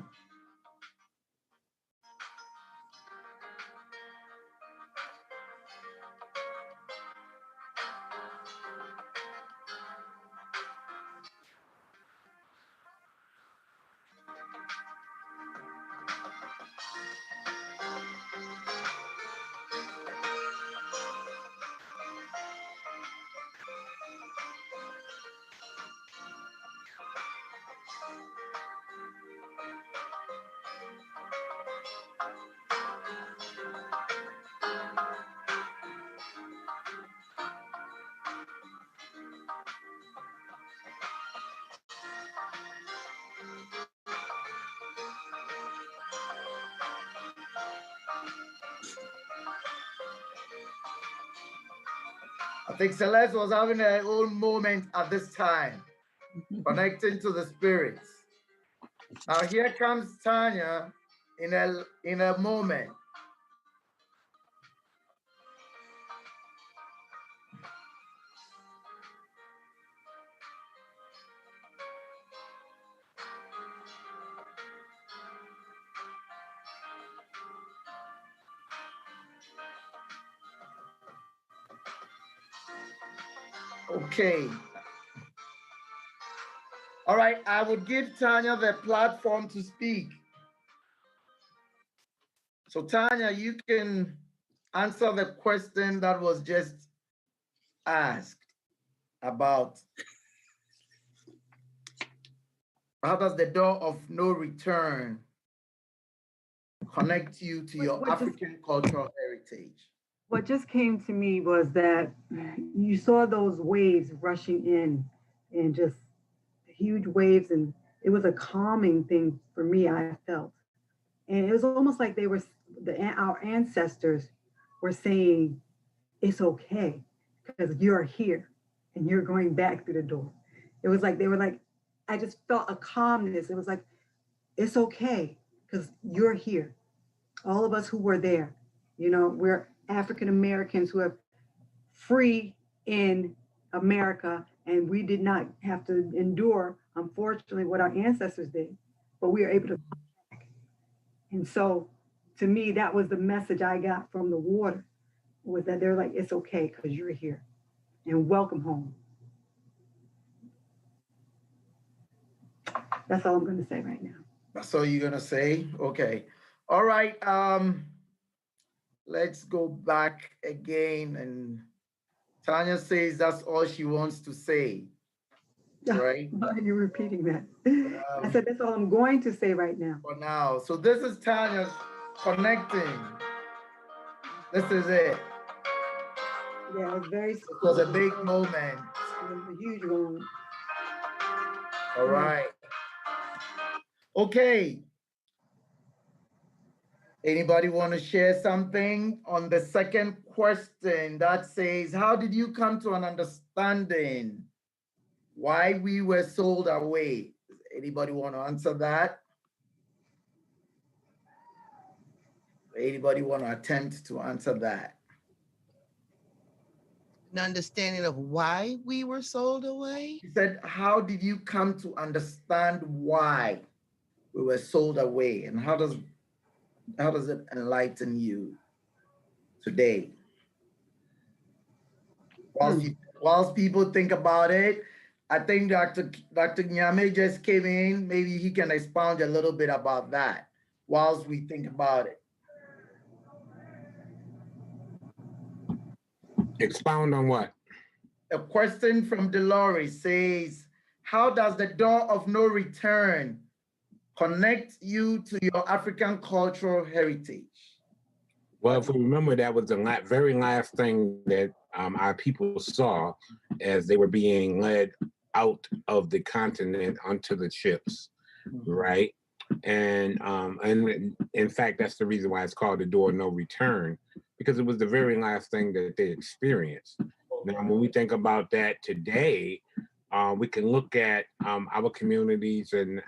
I think Celeste was having her own moment at this time, connecting to the spirits. Now here comes Tanya in a moment. Okay. All right, I would give Tanya the platform to speak. So Tanya, you can answer the question that was just asked about how does the door of no return connect you to your African cultural heritage? What just came to me was that you saw those waves rushing in and just huge waves, and it was a calming thing for me, I felt. And it was almost like they were, our ancestors were saying, it's okay, because you're here and you're going back through the door. It was like, they were like, I just felt a calmness. It was like, it's okay, because you're here. All of us who were there, you know, we're African Americans who are free in America, and we did not have to endure, unfortunately, what our ancestors did, but we are able to come back. And so, to me, that was the message I got from the water, was that they're like, it's okay, because you're here, and welcome home. That's all I'm going to say right now. That's all you're going to say? Okay. All right. Let's go back again. And Tanya says that's all she wants to say. Right? Why are you repeating that? I said that's all I'm going to say right now. For now. So this is Tanya connecting. This is it. Yeah, it was very. It was a big moment. It was a huge moment. All right. Okay. Anybody want to share something on the second question that says, how did you come to an understanding why we were sold away? Does anybody want to answer that? Anybody want to attempt to answer that? An understanding of why we were sold away? He said, how did you come to understand why we were sold away? And how does it enlighten you today? Whilst people think about it, I think Dr. Nyame just came in. Maybe he can expound a little bit about that whilst we think about it. Expound on what? A question from Dolores says, how does the door of no return connect you to your African cultural heritage? Well, if we remember, that was the very last thing that our people saw as they were being led out of the continent onto the ships, right? And in fact, that's the reason why it's called the door of no return, because it was the very last thing that they experienced. Now, when we think about that today, we can look at our communities and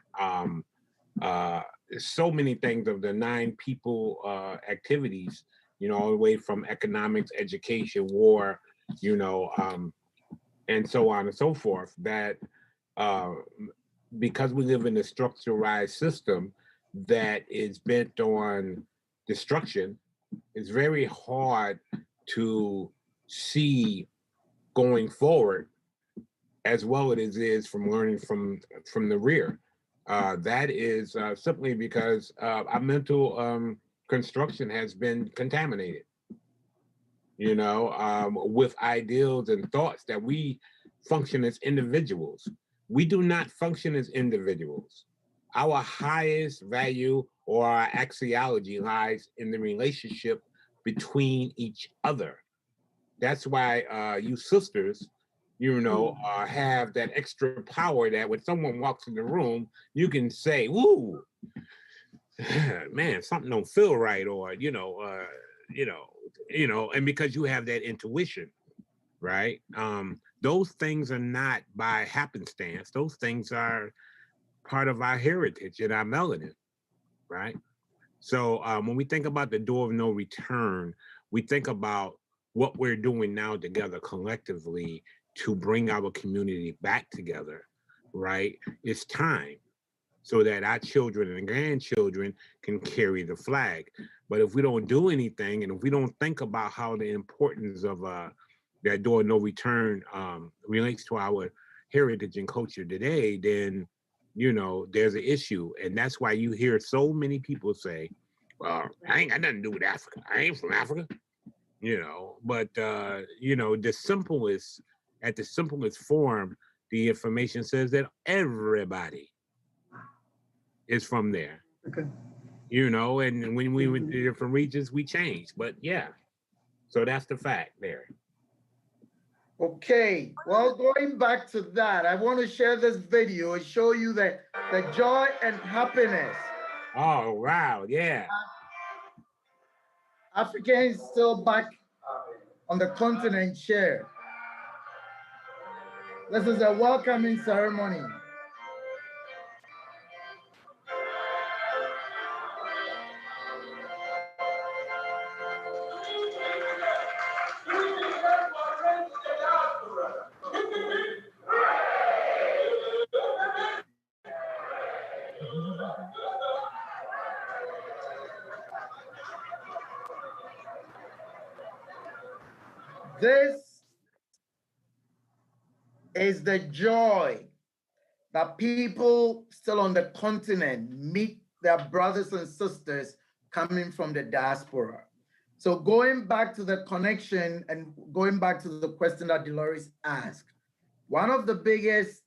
so many things of the 9 people activities, you know, all the way from economics, education, war, you know, and so on and so forth, that because we live in a structuralized system that is bent on destruction, it's very hard to see going forward as well as it is from learning from the rear. That is simply because our mental construction has been contaminated, you know, with ideals and thoughts that we function as individuals. We do not function as individuals. Our highest value or our axiology lies in the relationship between each other. That's why you sisters, you know, have that extra power that when someone walks in the room, you can say, "Ooh, man, something don't feel right," or you know, and because you have that intuition, right? Those things are not by happenstance. Those things are part of our heritage and our melanin, right? So when we think about the door of no return, we think about what we're doing now together collectively to bring our community back together, right? It's time so that our children and grandchildren can carry the flag. But if we don't do anything, and if we don't think about how the importance of that door of no return relates to our heritage and culture today, then, you know, there's an issue. And that's why you hear so many people say, well, I ain't got nothing to do with Africa. I ain't from Africa, you know, but, you know, at the simplest form, the information says that everybody is from there. Okay. You know, and when we went to different regions, we changed. But yeah, so that's the fact there. Okay, well, going back to that, I want to share this video and show you the joy and happiness. Oh, wow, yeah. Africans still back on the continent share. This is a welcoming ceremony. This is the joy that people still on the continent meet their brothers and sisters coming from the diaspora. So going back to the connection and going back to the question that Dolores asked, one of the biggest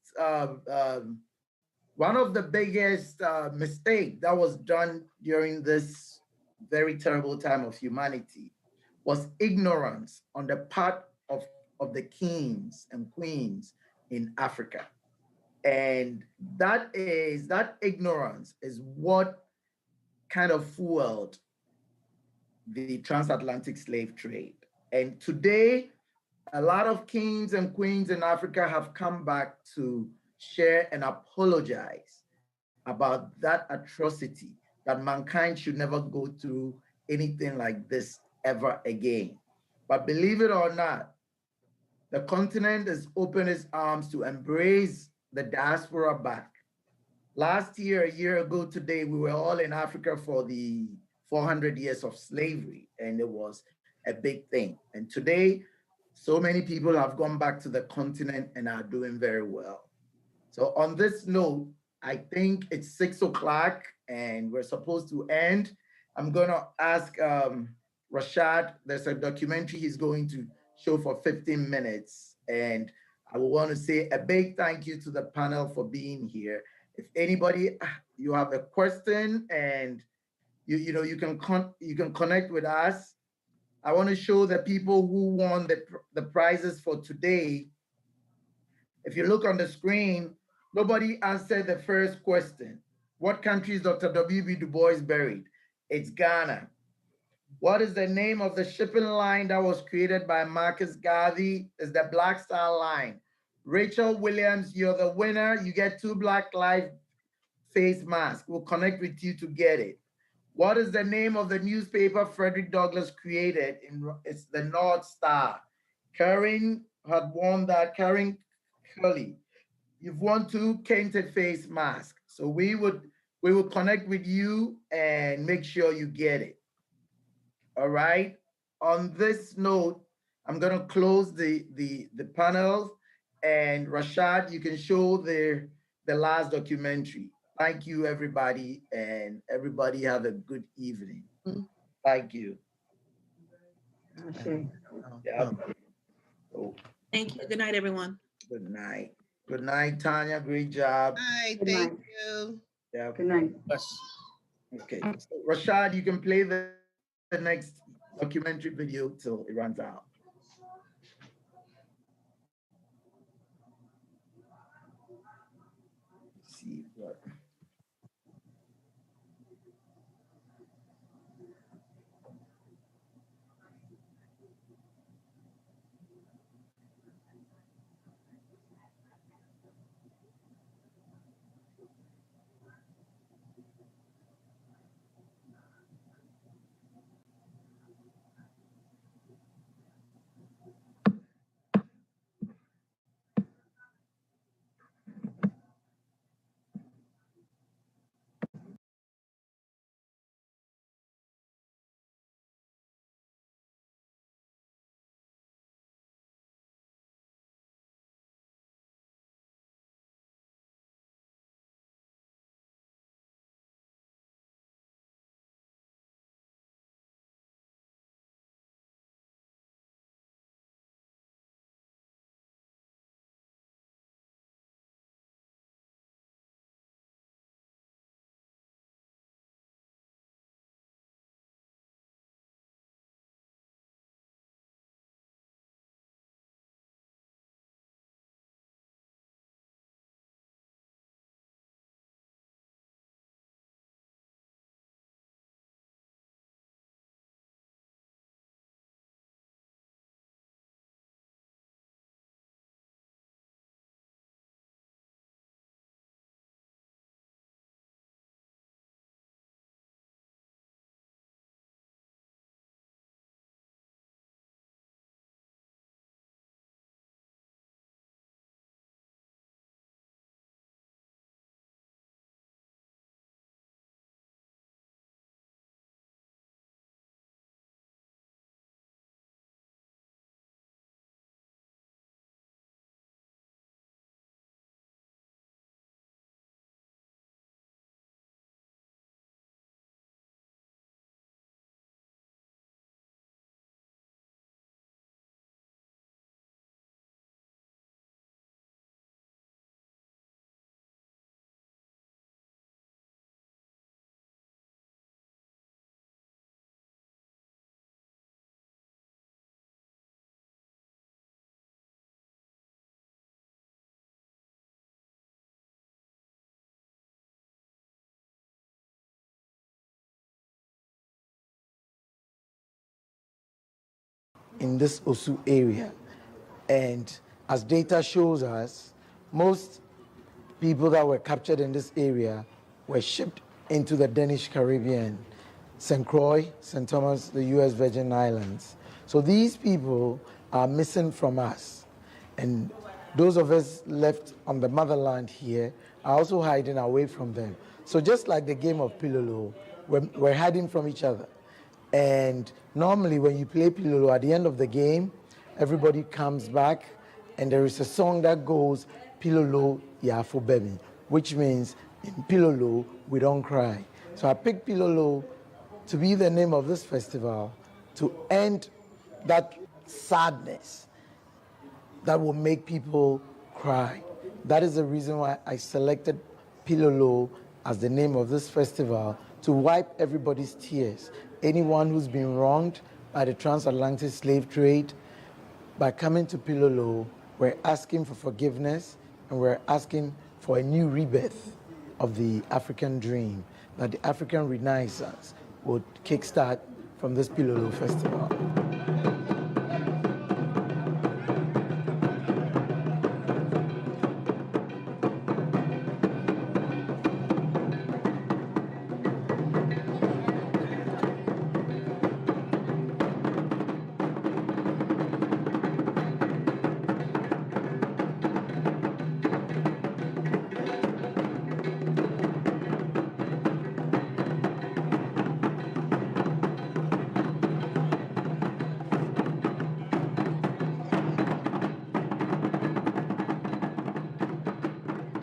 mistake that was done during this very terrible time of humanity was ignorance on the part of the kings and queens in Africa. And that ignorance is what kind of fueled the transatlantic slave trade. And today, a lot of kings and queens in Africa have come back to share and apologize about that atrocity, that mankind should never go through anything like this ever again. But believe it or not, the continent has opened its arms to embrace the diaspora back. Last year, a year ago today, we were all in Africa for the 400 years of slavery, and it was a big thing. And today, so many people have gone back to the continent and are doing very well. So on this note, I think it's 6 o'clock and we're supposed to end. I'm gonna ask Rashad, there's a documentary he's going to show for 15 minutes. And I want to say a big thank you to the panel for being here. If anybody, you have a question and you can connect with us. I want to show the people who won the prizes for today. If you look on the screen, nobody answered the first question. What country is Dr. W.B. Du Bois buried? It's Ghana. What is the name of the shipping line that was created by Marcus Garvey? It's the Black Star Line. Rachel Williams, you're the winner. You get 2 Black Lives face masks. We'll connect with you to get it. What is the name of the newspaper Frederick Douglass created? It's the North Star. Karen had won that. Karen Curley, you've won 2 Kente face masks. So we will connect with you and make sure you get it. All right. On this note, I'm gonna close the panel, and Rashad, you can show the last documentary. Thank you, everybody, and everybody have a good evening. Thank you. Yeah. Thank you. Good night, everyone. Good night. Good night, Tanya. Great job. Hi, thank you. Yeah. Good night. Okay. So, Rashad, you can play the next documentary video till it runs out. Let's see what. In this Osu area. And as data shows us, most people that were captured in this area were shipped into the Danish Caribbean, St. Croix, St. Thomas, the US Virgin Islands. So these people are missing from us. And those of us left on the motherland here are also hiding away from them. So just like the game of Pilolo, we're hiding from each other. And normally when you play Pilolo, at the end of the game, everybody comes back and there is a song that goes, Pilolo Yafobemi, which means in Pilolo, we don't cry. So I picked Pilolo to be the name of this festival to end that sadness that will make people cry. That is the reason why I selected Pilolo as the name of this festival, to wipe everybody's tears. Anyone who's been wronged by the transatlantic slave trade, by coming to Pilolo, we're asking for forgiveness and we're asking for a new rebirth of the African dream, that the African Renaissance would kickstart from this Pilolo festival.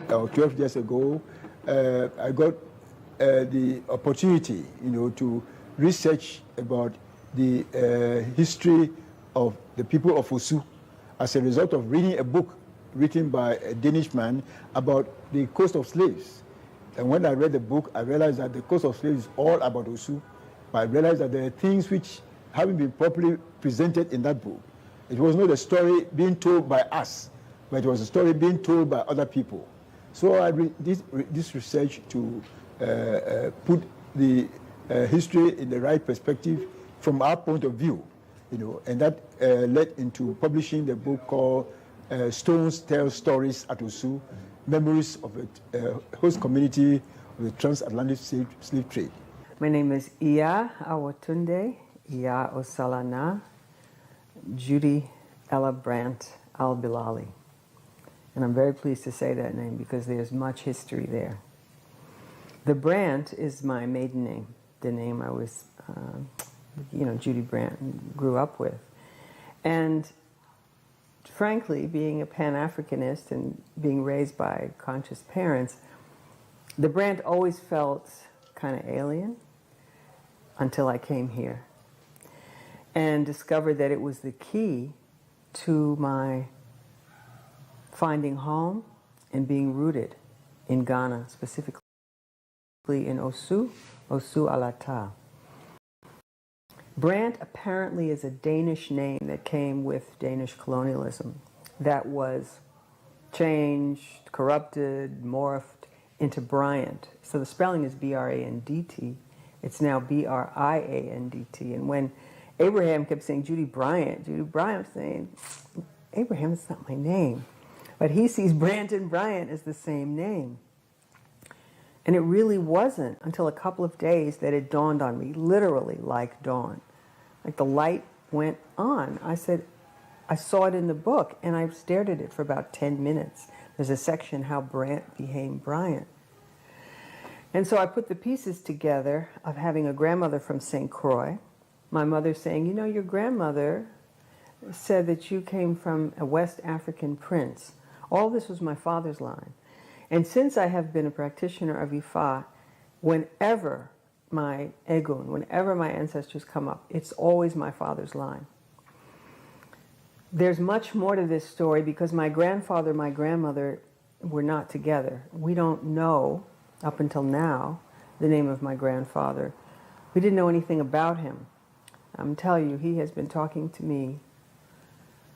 Or 12 years ago, I got the opportunity, to research about the history of the people of Osu as a result of reading a book written by a Danish man about the coast of slaves. And when I read the book, I realized that the coast of slaves is all about Osu. But I realized that there are things which haven't been properly presented in that book. It was not a story being told by us, but it was a story being told by other people. So I did this research to put the history in the right perspective from our point of view, and that led into publishing the book called Stones Tell Stories at Osu, Memories of a Host Community of the Transatlantic Slave Trade. My name is Iya Awatunde, Iya Osalana, Judy Ella Brandt Al-Bilali. And I'm very pleased to say that name because there's much history there. The Brandt is my maiden name, the name I was, Judy Brandt grew up with. And frankly, being a Pan-Africanist and being raised by conscious parents, the Brandt always felt kind of alien until I came here and discovered that it was the key to my finding home and being rooted in Ghana, specifically in Osu Alata. Brandt apparently is a Danish name that came with Danish colonialism that was changed, corrupted, morphed into Bryant. So the spelling is B-R-A-N-D-T. It's now B-R-I-A-N-D-T. And when Abraham kept saying Judy Bryant was saying, Abraham, it's not my name. But he sees Brandt and Bryant as the same name. And it really wasn't until a couple of days that it dawned on me, literally like dawn. Like the light went on. I said, I saw it in the book, and I stared at it for about 10 minutes. There's a section, How Brandt Became Bryant. And so I put the pieces together of having a grandmother from St. Croix, my mother saying, your grandmother said that you came from a West African prince. All this was my father's line. And since I have been a practitioner of Ifa, whenever my Egun, whenever my ancestors come up, it's always my father's line. There's much more to this story because my grandfather, my grandmother were not together. We don't know, up until now, the name of my grandfather. We didn't know anything about him. I'm telling you, he has been talking to me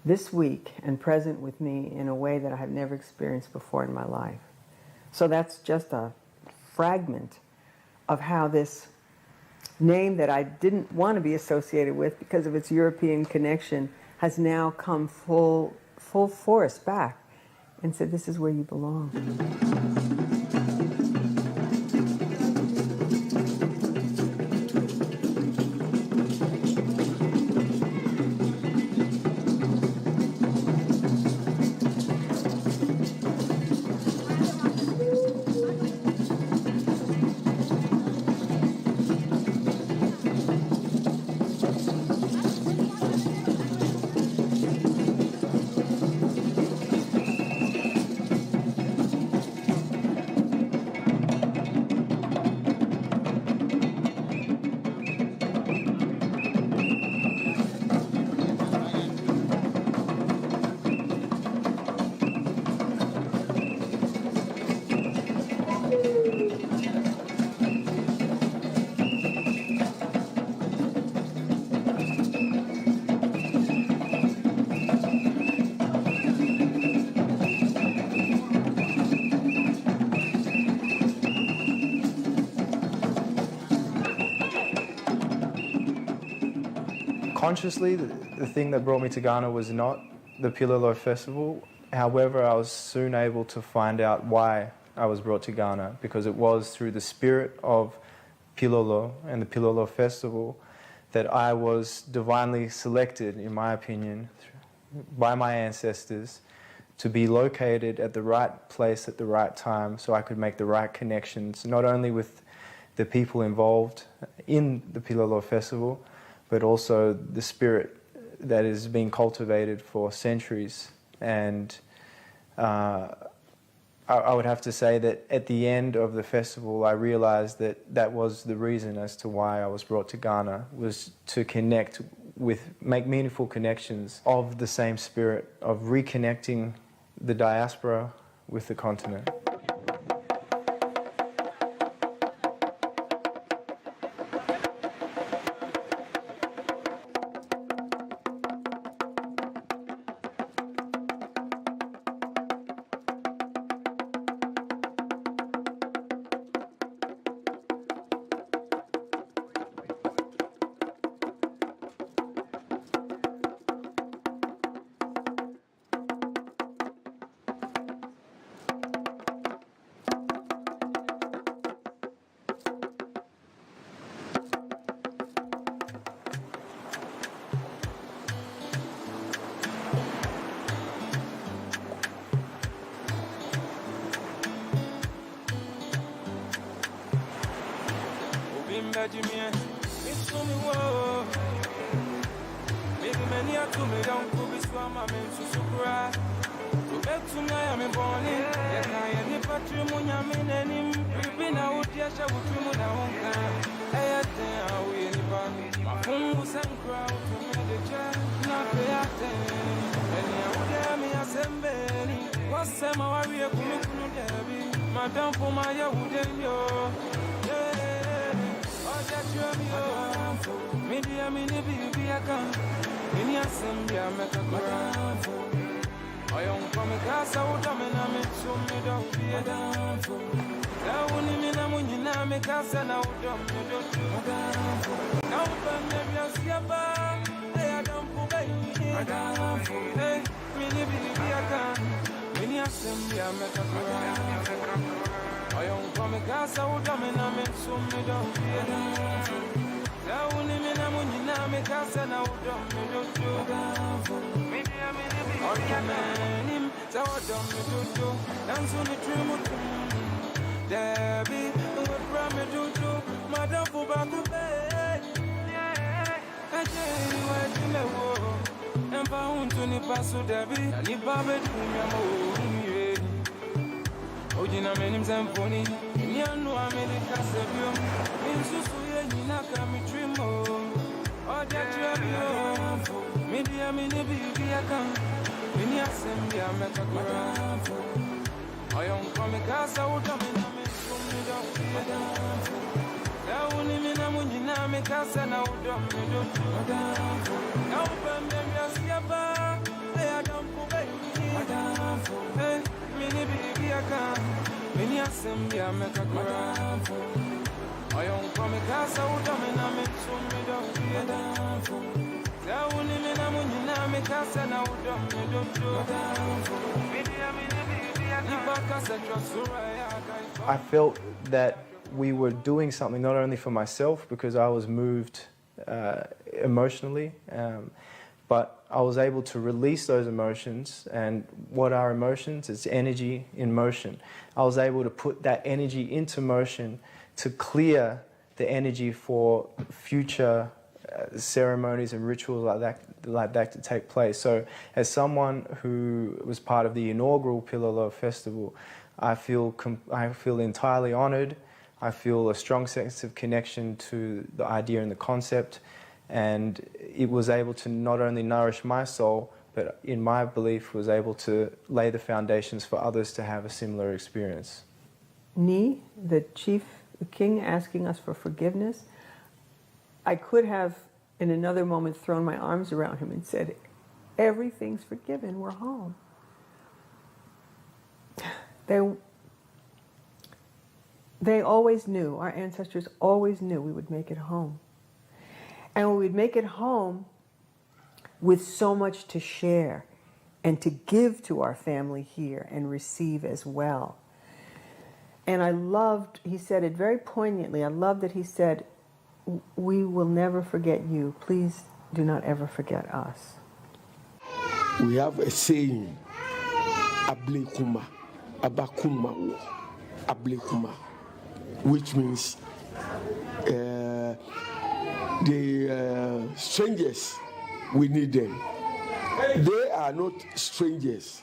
this week and present with me in a way that I have never experienced before in my life. So that's just a fragment of how this name that I didn't want to be associated with because of its European connection has now come full force back and said, this is where you belong. Consciously, the thing that brought me to Ghana was not the Pilolo Festival. However, I was soon able to find out why I was brought to Ghana, because it was through the spirit of Pilolo and the Pilolo Festival that I was divinely selected, in my opinion, by my ancestors to be located at the right place at the right time so I could make the right connections, not only with the people involved in the Pilolo Festival, but also the spirit that is being cultivated for centuries. And I would have to say that at the end of the festival, I realized that that was the reason as to why I was brought to Ghana, was to connect with, make meaningful connections of the same spirit, of reconnecting the diaspora with the continent. I felt that we were doing something not only for myself, because I was moved emotionally, but I was able to release those emotions. And what are emotions? It's energy in motion. I was able to put that energy into motion to clear the energy for future ceremonies and rituals like that to take place. So as someone who was part of the inaugural Pilolo Festival, I feel entirely honored. I feel a strong sense of connection to the idea and the concept, and it was able to not only nourish my soul, but in my belief was able to lay the foundations for others to have a similar experience. Ni, the king asking us for forgiveness, I could have in another moment thrown my arms around him and said, everything's forgiven, we're home. They always knew, our ancestors always knew we would make it home. And when we'd make it home, with so much to share and to give to our family here and receive as well. And I loved, he said it very poignantly, I love that he said, we will never forget you. Please do not ever forget us. We have a saying, Ablekuma, Abakuma, Ablekuma, which means the strangers, we need them. They are not strangers.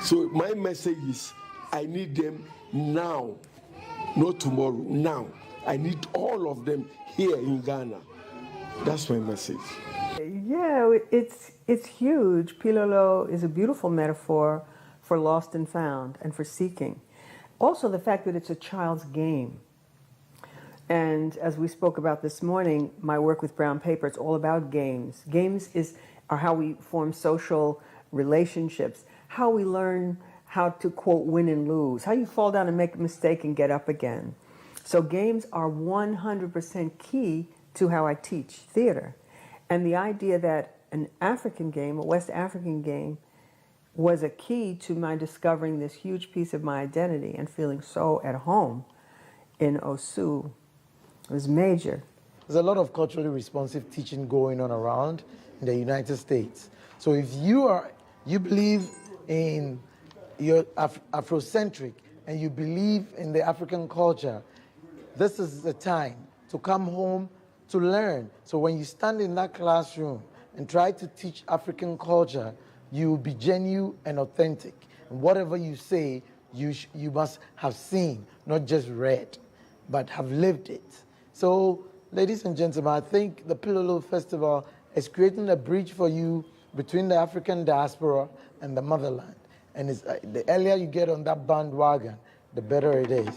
So my message is, I need them now, not tomorrow, now. I need all of them here in Ghana. That's my message. Yeah, it's huge. Pilolo is a beautiful metaphor for lost and found and for seeking. Also the fact that it's a child's game. And as we spoke about this morning, my work with Brown Paper, it's all about games. Games are how we form social relationships, how we learn how to, quote, win and lose, how you fall down and make a mistake and get up again. So games are 100% key to how I teach theater. And the idea that an African game, a West African game, was a key to my discovering this huge piece of my identity and feeling so at home in Osu was major. There's a lot of culturally responsive teaching going on around in the United States. So if you believe in your Afrocentric and you believe in the African culture, this is the time to come home to learn. So when you stand in that classroom and try to teach African culture, you will be genuine and authentic. And whatever you say, you must have seen, not just read, but have lived it. So, ladies and gentlemen, I think the Pilolo Festival is creating a bridge for you between the African diaspora and the motherland. And the earlier you get on that bandwagon, the better it is.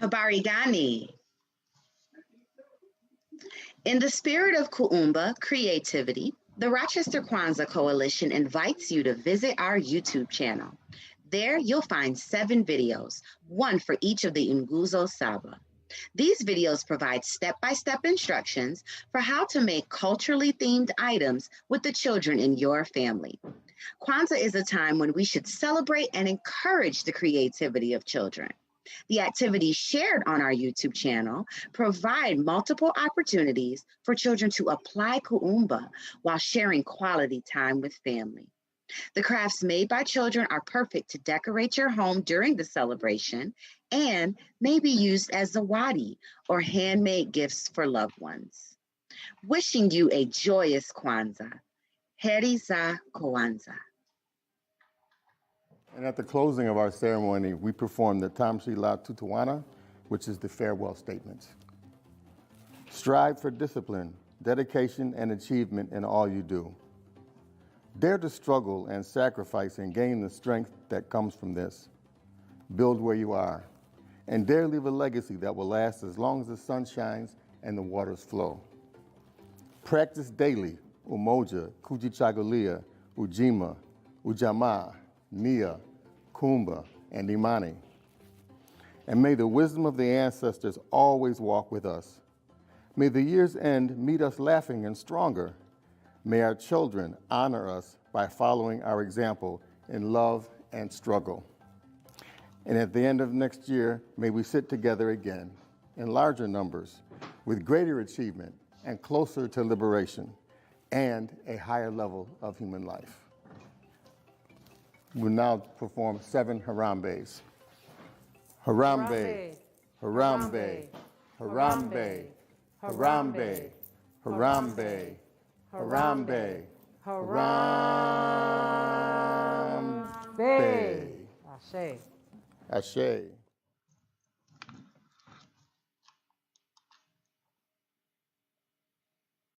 Habari gani. In the spirit of Kuumba creativity, the Rochester Kwanzaa Coalition invites you to visit our YouTube channel. There you'll find 7 videos, one for each of the Nguzo Saba. These videos provide step-by-step instructions for how to make culturally themed items with the children in your family. Kwanzaa is a time when we should celebrate and encourage the creativity of children. The activities shared on our YouTube channel provide multiple opportunities for children to apply Kuumba while sharing quality time with family. The crafts made by children are perfect to decorate your home during the celebration and may be used as zawadi or handmade gifts for loved ones. Wishing you a joyous Kwanzaa. Heri za Kwanzaa. And at the closing of our ceremony, we perform the Tamshi La Tutuana, which is the farewell statements. Strive for discipline, dedication, and achievement in all you do. Dare to struggle and sacrifice and gain the strength that comes from this. Build where you are, and dare leave a legacy that will last as long as the sun shines and the waters flow. Practice daily Umoja, Kujichagulia, Ujima, Ujamaa, Nia, Kumba, and Imani. And may the wisdom of the ancestors always walk with us. May the year's end meet us laughing and stronger. May our children honor us by following our example in love and struggle. And at the end of next year, may we sit together again in larger numbers with greater achievement and closer to liberation and a higher level of human life. We'll now perform 7 Harambes. Harambe, Harambe, Harambe, Harambe, Harambe, Harambe, Haram. Ashe. Ashe.